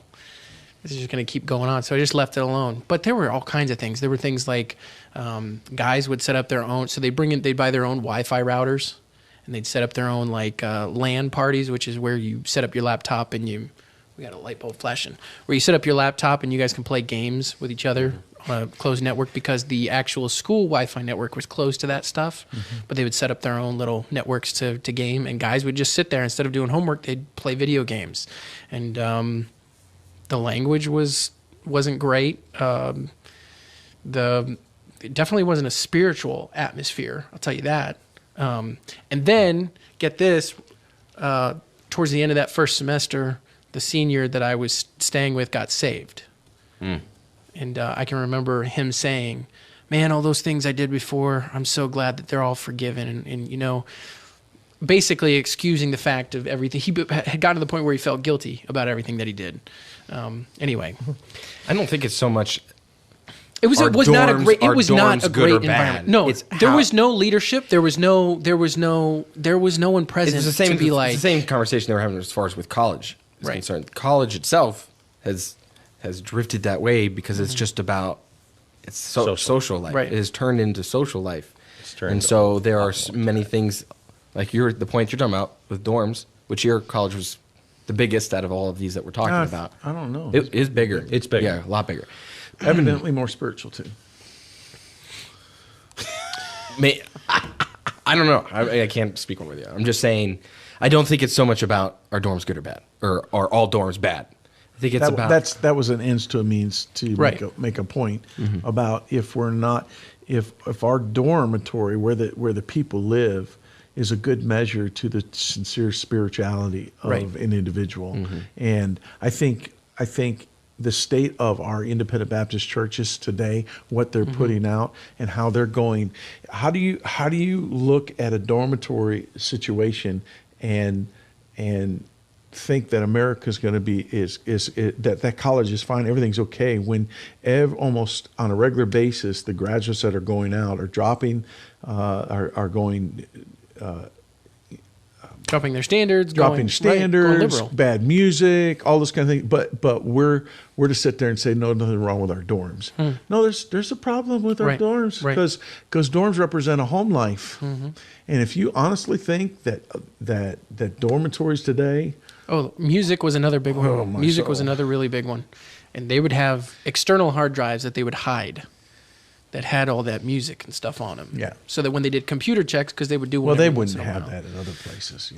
this is just going to keep going on. So I just left it alone. But there were all kinds of things. There were things like guys would set up their own. So they'd buy their own Wi-Fi routers. And they'd set up their own like LAN parties, which is where you set up your laptop and we got a light bulb flashing, where you set up your laptop and you guys can play games with each other on a closed network, because the actual school Wi-Fi network was closed to that stuff. But they would set up their own little networks to game, and guys would just sit there. Instead of doing homework, they'd play video games. And the language wasn't great. It definitely wasn't a spiritual atmosphere, I'll tell you that. And then, get this, towards the end of that first semester, the senior that I was staying with got saved. And I can remember him saying, man, all those things I did before, I'm so glad that they're all forgiven. And you know, basically excusing the fact of everything. He had gotten to the point where he felt guilty about everything that he did. Anyway. I don't think it's so much... It was not a great environment. No, there was no leadership. There was no one present. It's the same. To be like the same conversation they were having as far as with college is concerned. College itself has drifted that way because it's just about social life. Right. It has turned into social life, turned so there are many things like the point you're talking about with dorms, which your college was the biggest out of all of these that we're talking about. I don't know. It is bigger. It's bigger. Yeah, a lot bigger. Evidently more spiritual too. I don't know. I can't speak one with you. I'm just saying, I don't think it's so much about are dorms good or bad, or are all dorms bad. I think it's that was an ends to a means to make a point about if our dormitory where the people live is a good measure to the sincere spirituality of an individual. And I think the state of our independent Baptist churches today, what they're putting out and how they're going. How do you look at a dormitory situation and think that America's going to be that college is fine, everything's okay, when almost on a regular basis the graduates that are going out are dropping dropping their standards, going liberal. Bad music, all this kind of thing. But we're to sit there and say no, nothing wrong with our dorms. No, there's a problem with our dorms because dorms represent a home life. And if you honestly think that dormitories today, music was another big one. Music was another really big one, and they would have external hard drives that they would hide, that had all that music and stuff on them. Yeah. So that when they did computer checks, because they would do they wouldn't have that at other places,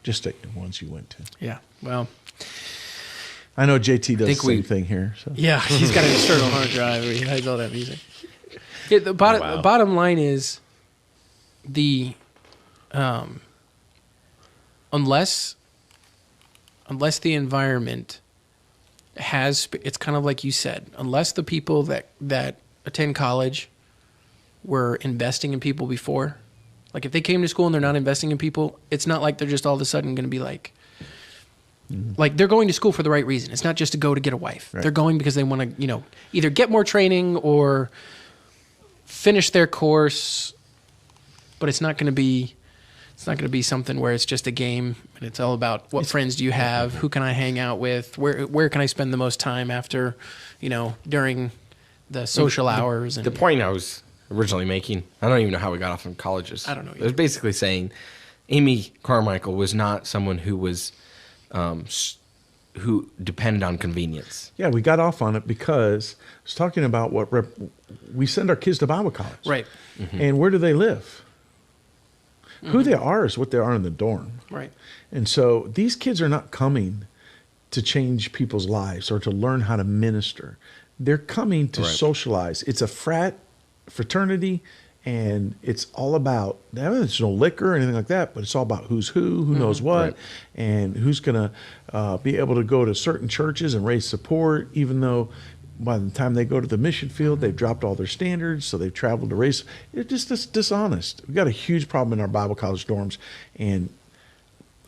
just at the ones you went to. Yeah. Well, I know JT does the same thing here. So. Yeah, he's got an external hard drive where he hides all that music. Yeah, the bottom line is unless the environment it's kind of like you said, unless the people that attend college were investing in people before, like if they came to school and they're not investing in people, it's not like they're just all of a sudden going to be like they're going to school for the right reason. It's not just to go to get a wife. They're going because they want to, either get more training or finish their course, but it's not going to be something where it's just a game and it's all about what friends do you have, who can I hang out with, where can I spend the most time after, during the social hours. And the point I was originally making, I don't even know how we got off on colleges. I don't know either. It was basically saying Amy Carmichael was not someone who was who depended on convenience. Yeah, we got off on it because I was talking about we send our kids to Bible college. Right. And where do they live? Who they are is what they are in the dorm. Right. And so these kids are not coming to change people's lives or to learn how to minister. They're coming to socialize. It's a fraternity, and it's all about, there's no liquor or anything like that, but it's all about who's who knows what, and who's going to be able to go to certain churches and raise support, even though by the time they go to the mission field, they've dropped all their standards, so they've traveled to race. It's just dishonest. We've got a huge problem in our Bible college dorms, and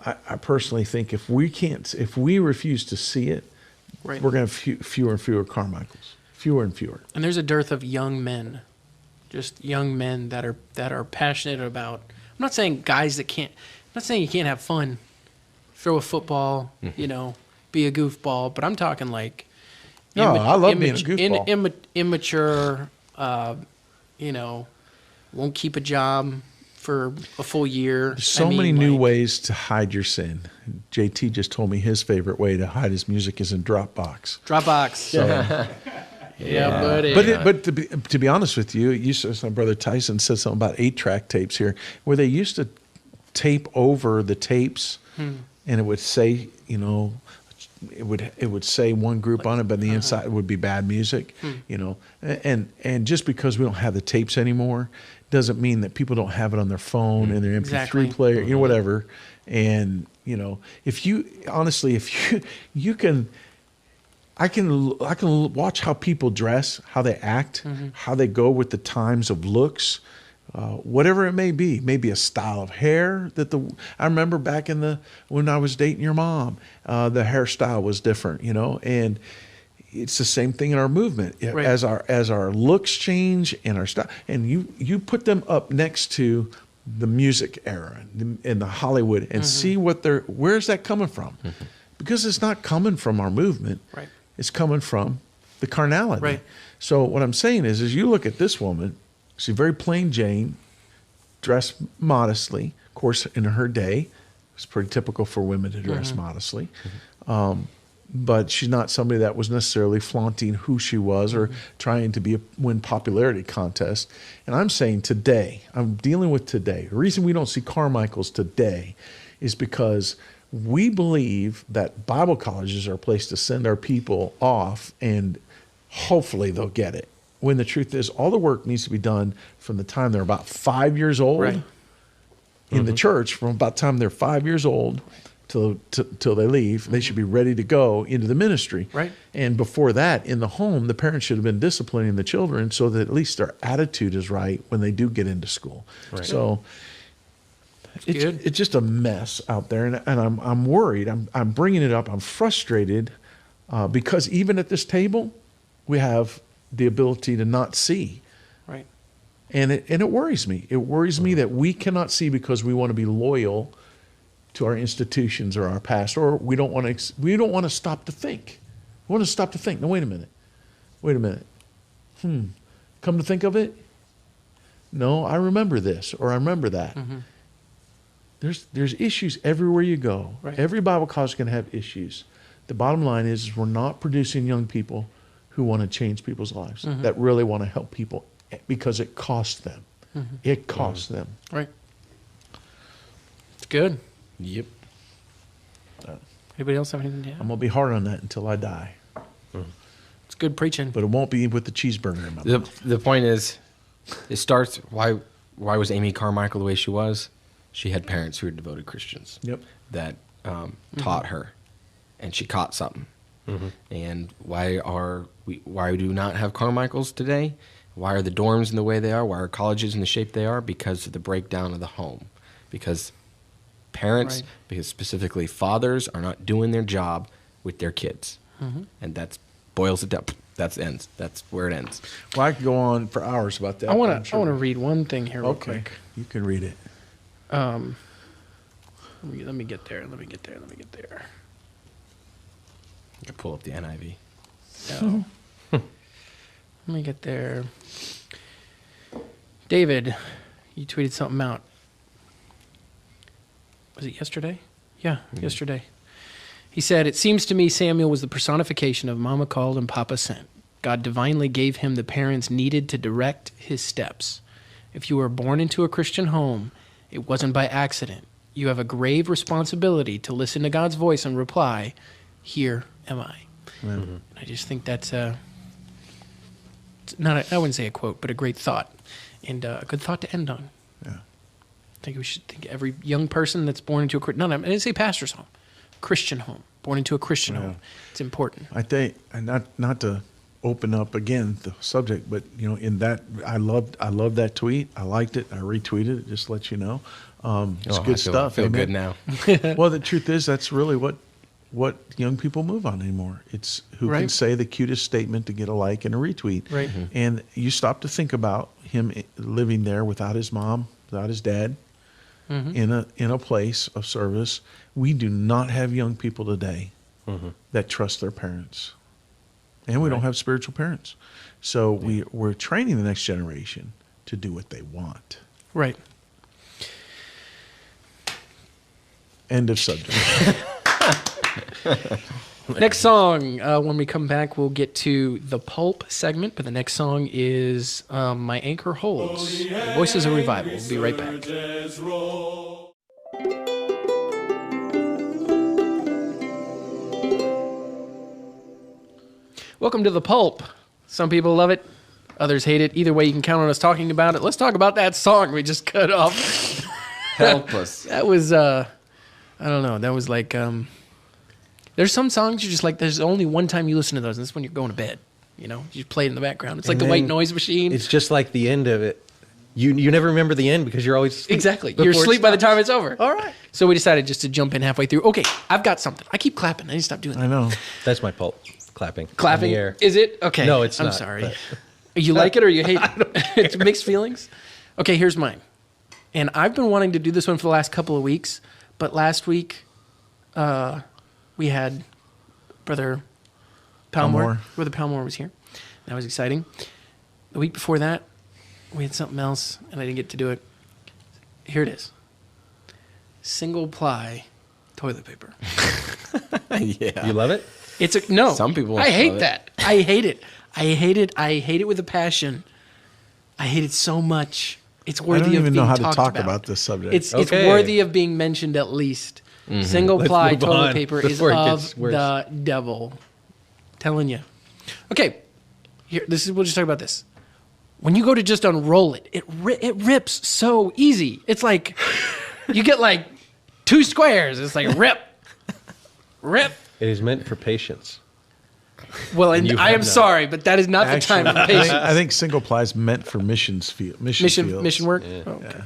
I personally think if we refuse to see it, Right. we're going to have fewer and fewer Carmichaels, fewer and fewer. And there's a dearth of young men, just young men that are passionate about. I'm not saying guys that can't. I'm not saying you can't have fun, throw a football, be a goofball. But I'm talking like. No, I love being a goofball. Immature, won't keep a job for a full year. There's so many new ways to hide your sin. JT just told me his favorite way to hide his music is in Dropbox. Dropbox. So, yeah, buddy. But to be honest with you, my brother Tyson said something about 8-track tapes here, where they used to tape over the tapes, and it would say, it would say one group on it, but the inside would be bad music, and just because we don't have the tapes anymore doesn't mean that people don't have it on their phone and their MP3 player, whatever. And if you can, I can watch how people dress, how they act, how they go with the times of looks, whatever it may be. Maybe a style of hair I remember back when I was dating your mom, the hairstyle was different, and it's the same thing in our movement. Right. As our looks change and our style, and you put them up next to the music era and the Hollywood and see where's that coming from? Because it's not coming from our movement. Right. It's coming from the carnality. Right. So what I'm saying is you look at this woman, she's very plain Jane, dressed modestly. Of course, in her day, it's pretty typical for women to dress modestly. But she's not somebody that was necessarily flaunting who she was or trying to win popularity contest. And I'm saying today, I'm dealing with today. The reason we don't see Carmichaels today is because we believe that Bible colleges are a place to send our people off and hopefully they'll get it. When the truth is, all the work needs to be done from the time they're about 5 years old in the church, from about the time they're 5 years old till they leave. They should be ready to go into the ministry. Right. And before that, in the home, the parents should have been disciplining the children so that at least their attitude is right when they do get into school. Right. So it's just a mess out there, and I'm worried. I'm bringing it up. I'm frustrated because even at this table, we have the ability to not see. Right. And it worries me. It worries me that we cannot see because we want to be loyal to our institutions or our past, or we don't want to stop to think. We want to stop to think. No, wait a minute. Come to think of it, no, I remember this or I remember that. There's issues everywhere you go. Right. Every Bible college is going to have issues. The bottom line is we're not producing young people who want to change people's lives, that really want to help people, because it costs them. It costs them. Right. It's good. Yep. Anybody else have anything to add? I'm going to be hard on that until I die. It's good preaching. But it won't be with the cheeseburger in my mouth. The point is, it starts, why was Amy Carmichael the way she was? She had parents who were devoted Christians. Yep. That taught her, and she caught something. And why do we not have Carmichaels today? Why are the dorms in the way they are? Why are colleges in the shape they are? Because of the breakdown of the home. Because parents, because specifically fathers, are not doing their job with their kids. And that boils it down. That's where it ends. Well, I could go on for hours about that. I want to read one thing here real quick. You can read it. Let me get there. I can pull up the NIV. No. Let me get there. David, you tweeted something out. Was it yesterday? Yeah, yesterday. He said, "It seems to me Samuel was the personification of Mama called and Papa sent. God divinely gave him the parents needed to direct his steps. If you were born into a Christian home, it wasn't by accident. You have a grave responsibility to listen to God's voice and reply, 'Here am I.'" And I just think that's I wouldn't say a quote, but a great thought, and a good thought to end on. Yeah. I think we should think every young person that's born into I didn't say pastor's home, Christian home, born into a Christian home. It's important. I think, and not to open up again the subject, but in that I loved that tweet. I liked it. I retweeted it just to let you know. It's good stuff. I feel Amen. good now. Well, the truth is that's really what young people move on anymore. It's who can Right. say the cutest statement to get a like and a retweet. Right. And you stop to think about him living there without his mom, without his dad, in a place of service. We do not have young people today that trust their parents. And we don't have spiritual parents. So we're training the next generation to do what they want. Right. End of subject. Next song, when we come back, we'll get to the Pulp segment, but the next song is My Anchor Holds, Voices of Revival. We'll be right back. Welcome to the Pulp. Some people love it, others hate it. Either way, you can count on us talking about it. Let's talk about that song we just cut off. Help us. That was, I don't know, that was like, there's some songs you're just like, there's only one time you listen to those, and that's when you're going to bed. You just play it in the background. It's like the white noise machine. It's just like the end of it. You never remember the end because you're always asleep Exactly. before You're it asleep by the stops. time it's over. All right. So we decided just to jump in halfway through. Okay, I've got something. I keep clapping. I need to stop doing I that. know. That's my pulp. Clapping. Clapping? In the air. Is it? Okay. No, it's I'm not, sorry. but- You like it or you hate it? It's mixed feelings? Okay, here's mine. And I've been wanting to do this one for the last couple of weeks, but last week we had Brother Palmore. Brother Palmore was here. That was exciting. The week before that, we had something else, and I didn't get to do it. Here it is. Single ply toilet paper. Yeah. You love it? It's a no. Some people I hate love it. that. I hate it. I hate it. I hate it with a passion. I hate it so much. It's I worthy don't of even know being how to talked talk about this subject. It's Okay. worthy of being mentioned at least. Single ply Let's move toilet on paper is before it of gets worse. the devil. Telling you. Okay. Here, we'll just talk about this. When you go to just unroll it, it rips so easy. It's like you get like 2 squares. It's like rip. It is meant for patience. Well, and you I have am none. sorry, but that is not the time for patience. I think single ply is meant for mission fields. Mission work? Oh, okay.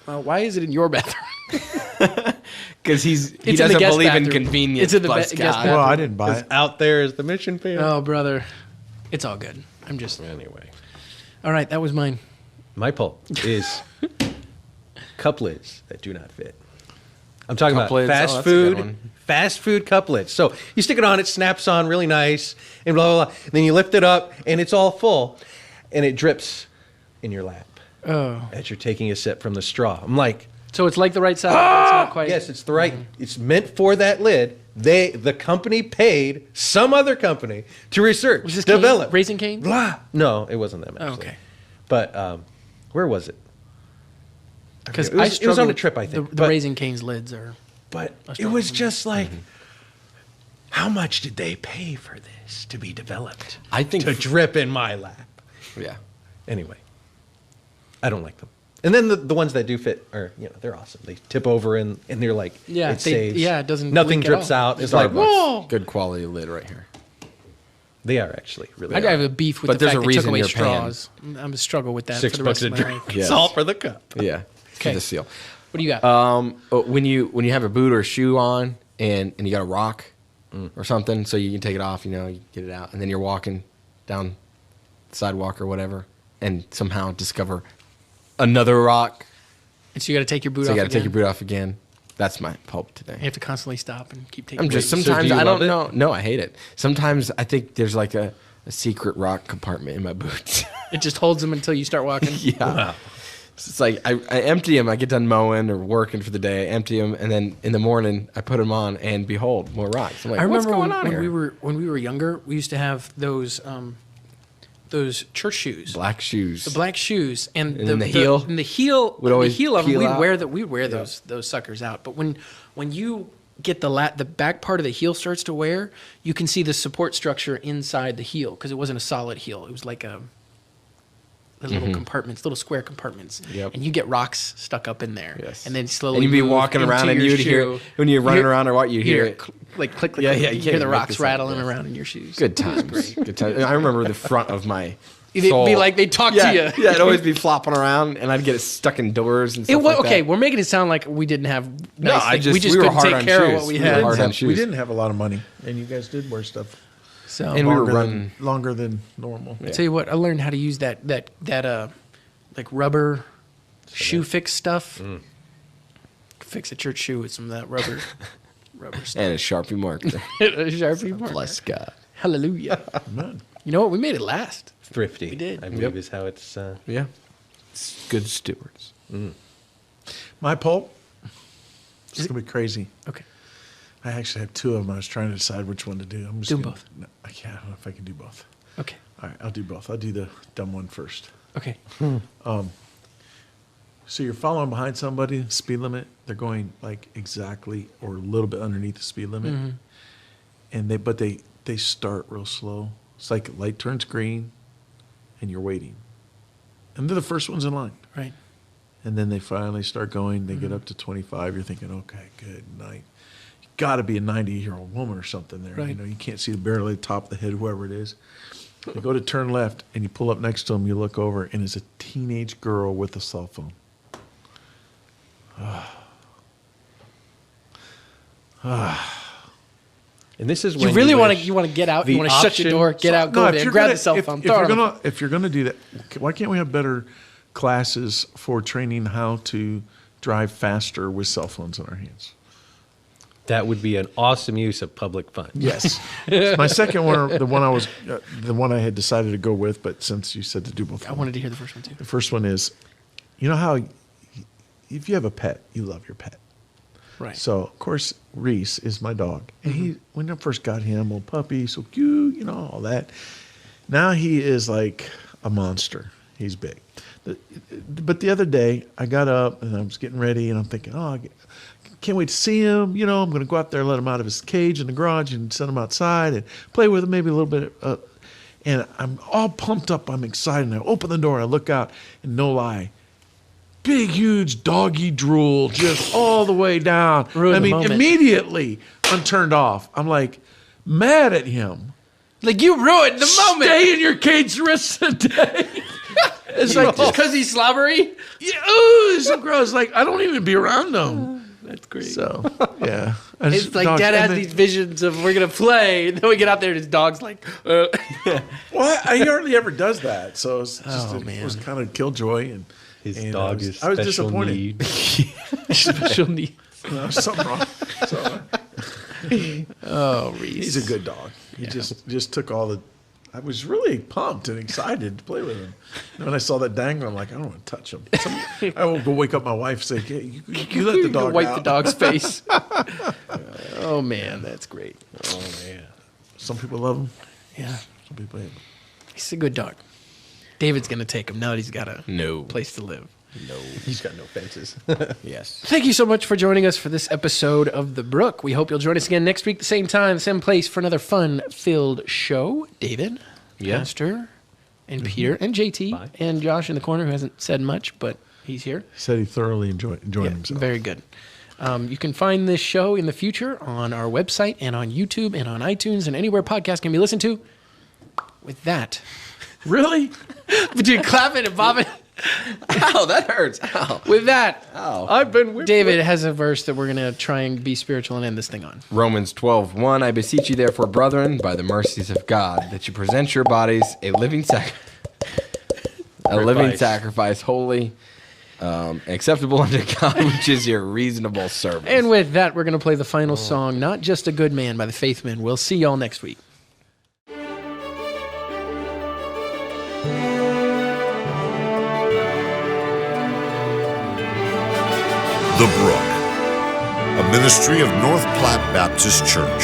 Well, why is it in your bathroom? Because he in the doesn't guest believe in bathroom. convenience. It's in the bus guest guy. Well, I didn't buy Because it. out there is the mission field. Oh, brother. It's all good. I'm just... Anyway, All right, that was mine. my pulp is cup lids that do not fit. I'm talking Cup about lids? Oh, fast that's a good food. one. Fast food cup lids. So you stick it on, it snaps on really nice, and blah, blah, blah. And then you lift it up, and it's all full, and it drips in your lap Oh. as you're taking a sip from the straw. I'm like, So it's like the right side. but it's not quite... yes, it's the right. It's meant for that lid. The company paid some other company to research, Was this develop, Raising Cane? blah. No, it wasn't them. Oh, Actually. okay. But where was it? Because It was on a trip, I think. The But- Raising Cane's lids are... But it struggle was with just like, how much did they pay for this to be developed? I think- to drip in my lap. Yeah. Anyway, I don't like them. And then the ones that do fit are, they're awesome. They tip over and they're like, Yeah, it saves. it doesn't Nothing leak at drips all. out. It's like, Starbucks. whoa. Good quality lid right here. They are actually really. I have a beef with But the there's fact a they took reason away you're paying. straws. I'm a struggle with that for $6 the rest a of my drink. life. Yes. Salt for the cup. Yeah. Okay. The seal. What do you got? When you have a boot or a shoe on and you got a rock or something, so you can take it off, you get it out, and then you're walking down the sidewalk or whatever, and somehow discover another rock. And so you got to take your boot So off you got to take again? your boot off again. That's my pulp You today. have to constantly stop and keep taking I'm your just boot. sometimes do you I love don't it? know. No, I hate it. Sometimes I think there's like a secret rock compartment in my boots. It just holds them until you start walking. Yeah. Wow. It's like I empty them. I get done mowing or working for the day. I empty them, and then in the morning I put them on, and behold, more rocks. I'm like, I what's remember going when, on when here? we were younger, we used to have those church shoes, Black shoes. the black shoes, and, then the heel and the heel, would always the heel of them. peel out. We'd wear those suckers out. But when you get the back part of the heel starts to wear, you can see the support structure inside the heel because it wasn't a solid heel. It was like a the little compartments, little square compartments. Yep. And you get rocks stuck up in there. Yes. And then slowly And you'd be move walking around into and your you'd hear shoe. when you're running around or what you hear it. Like click, click, Yeah, click. yeah, You you hear can't the make rocks this up, rattling yes. around in your shoes. Good times. Good times. I remember the front of my. It'd sole. be like they talk yeah, to you. Yeah, it'd always be flopping around, and I'd get it stuck in doors and stuff like Okay, that. we're making it sound like we didn't have No, nice I things. just- we just we were couldn't hard take on care of shoes. what we We were had. hard on We shoes. didn't have a lot of money, and you guys did wear stuff So And we were longer running. longer than normal. I'll tell you what, I learned how to use that like rubber shoe fix stuff. Fix a church shoe with some of that rubber stuff. And a Sharpie marker. A Sharpie marker. Bless God. Hallelujah. Amen. You know what? We made it last. Thrifty. We did. I believe is how it's. Yeah. Good stewards. My poll. It's gonna be crazy. Okay. I actually have two of them. I was trying to decide which one to do. I'm just Do gonna- both. No, I can't. I don't know if I can do both. Okay. All right, I'll do both. I'll do the dumb one first. Okay. So you're following behind somebody, speed limit. They're going like exactly or a little bit underneath the speed limit, and they start real slow. It's like light turns green, and you're waiting, and they're the first ones in line. Right. And then they finally start going. They get up to 25. You're thinking, okay, good night. You got to be a 90-year-old woman or something there. Right. You know, you can't see barely the top of the head, whoever it is. You go to turn left, and you pull up next to them. You look over, and it's a teenage girl with a cell phone. And this is You when really want wish to get out. the You want to shut your door, get out, go if there, you're grab gonna- the cell if- phone, If, throw it you're on gonna, if you're gonna do that, why can't we have better classes for training how to drive faster with cell phones in our hands? That would be an awesome use of public funds. Yes. My second one, the one I had decided to go with, but since you said to do both, I wanted to hear the first one too. the first one is, you know how if you have a pet, you love your pet. Right. So of course Reese is my dog, and he when I first got him, old puppy, so cute, you know, all that. Now he is like a monster. He's big. But the other day I got up and I was getting ready, and I'm thinking, oh, I can't wait to see him. You know, I'm going to go out there, let him out of his cage in the garage, and send him outside and play with him maybe a little bit. And I'm all pumped up. I'm excited. And I open the door. I look out, and no lie, big, huge doggy drool just all the way down. Ruined I the mean, moment. immediately I'm turned off. I'm like mad at him. Like you ruined the moment. Stay in your cage the rest of the day. It's like Just because he's slobbery. yeah, ooh, it's so gross. Like I don't even be around them. That's great. So yeah, It's like Dad has these visions of we're gonna play, and then we get out there and his dog's like, Well, he hardly ever does that. So it's just Oh, it was man. kind of killjoy and His and dog I is was special disappointed. need. special needs. There's something wrong. So, Oh, Reese. he's a good dog. He just took all the. I was really pumped and excited to play with him. And when I saw that dangler, I'm like, I don't want to touch him. I will go wake up my wife and say, hey, you let the dog wipe out. the dog's face. Oh man, that's great. Oh man. Some people love him. Yeah, Some people hate him. he's a good dog. David's gonna take him now that he's got a No. place to live. He's got no fences. Yes. Thank you so much for joining us for this episode of The Brook. We hope you'll join us again next week, the same time, same place, for another fun-filled show. David, Yeah. Pastor, and Peter, and JT, Bye. and Josh in the corner, who hasn't said much, but he's here. He said he thoroughly enjoyed himself. Very good. You can find this show in the future on our website and on YouTube and on iTunes and anywhere podcasts can be listened to. With that, Really? between clapping and bobbing, Ow, that hurts. Ow. with that, I've been whipped. David has a verse that we're going to try and be spiritual and end this thing on. Romans 12:1. I beseech you, therefore, brethren, by the mercies of God, that you present your bodies a living sacrifice, holy, acceptable unto God, which is your reasonable service. And with that, we're going to play the final song, Not Just a Good Man by the Faithmen. We'll see y'all next week. The Brook, a ministry of North Platte Baptist Church.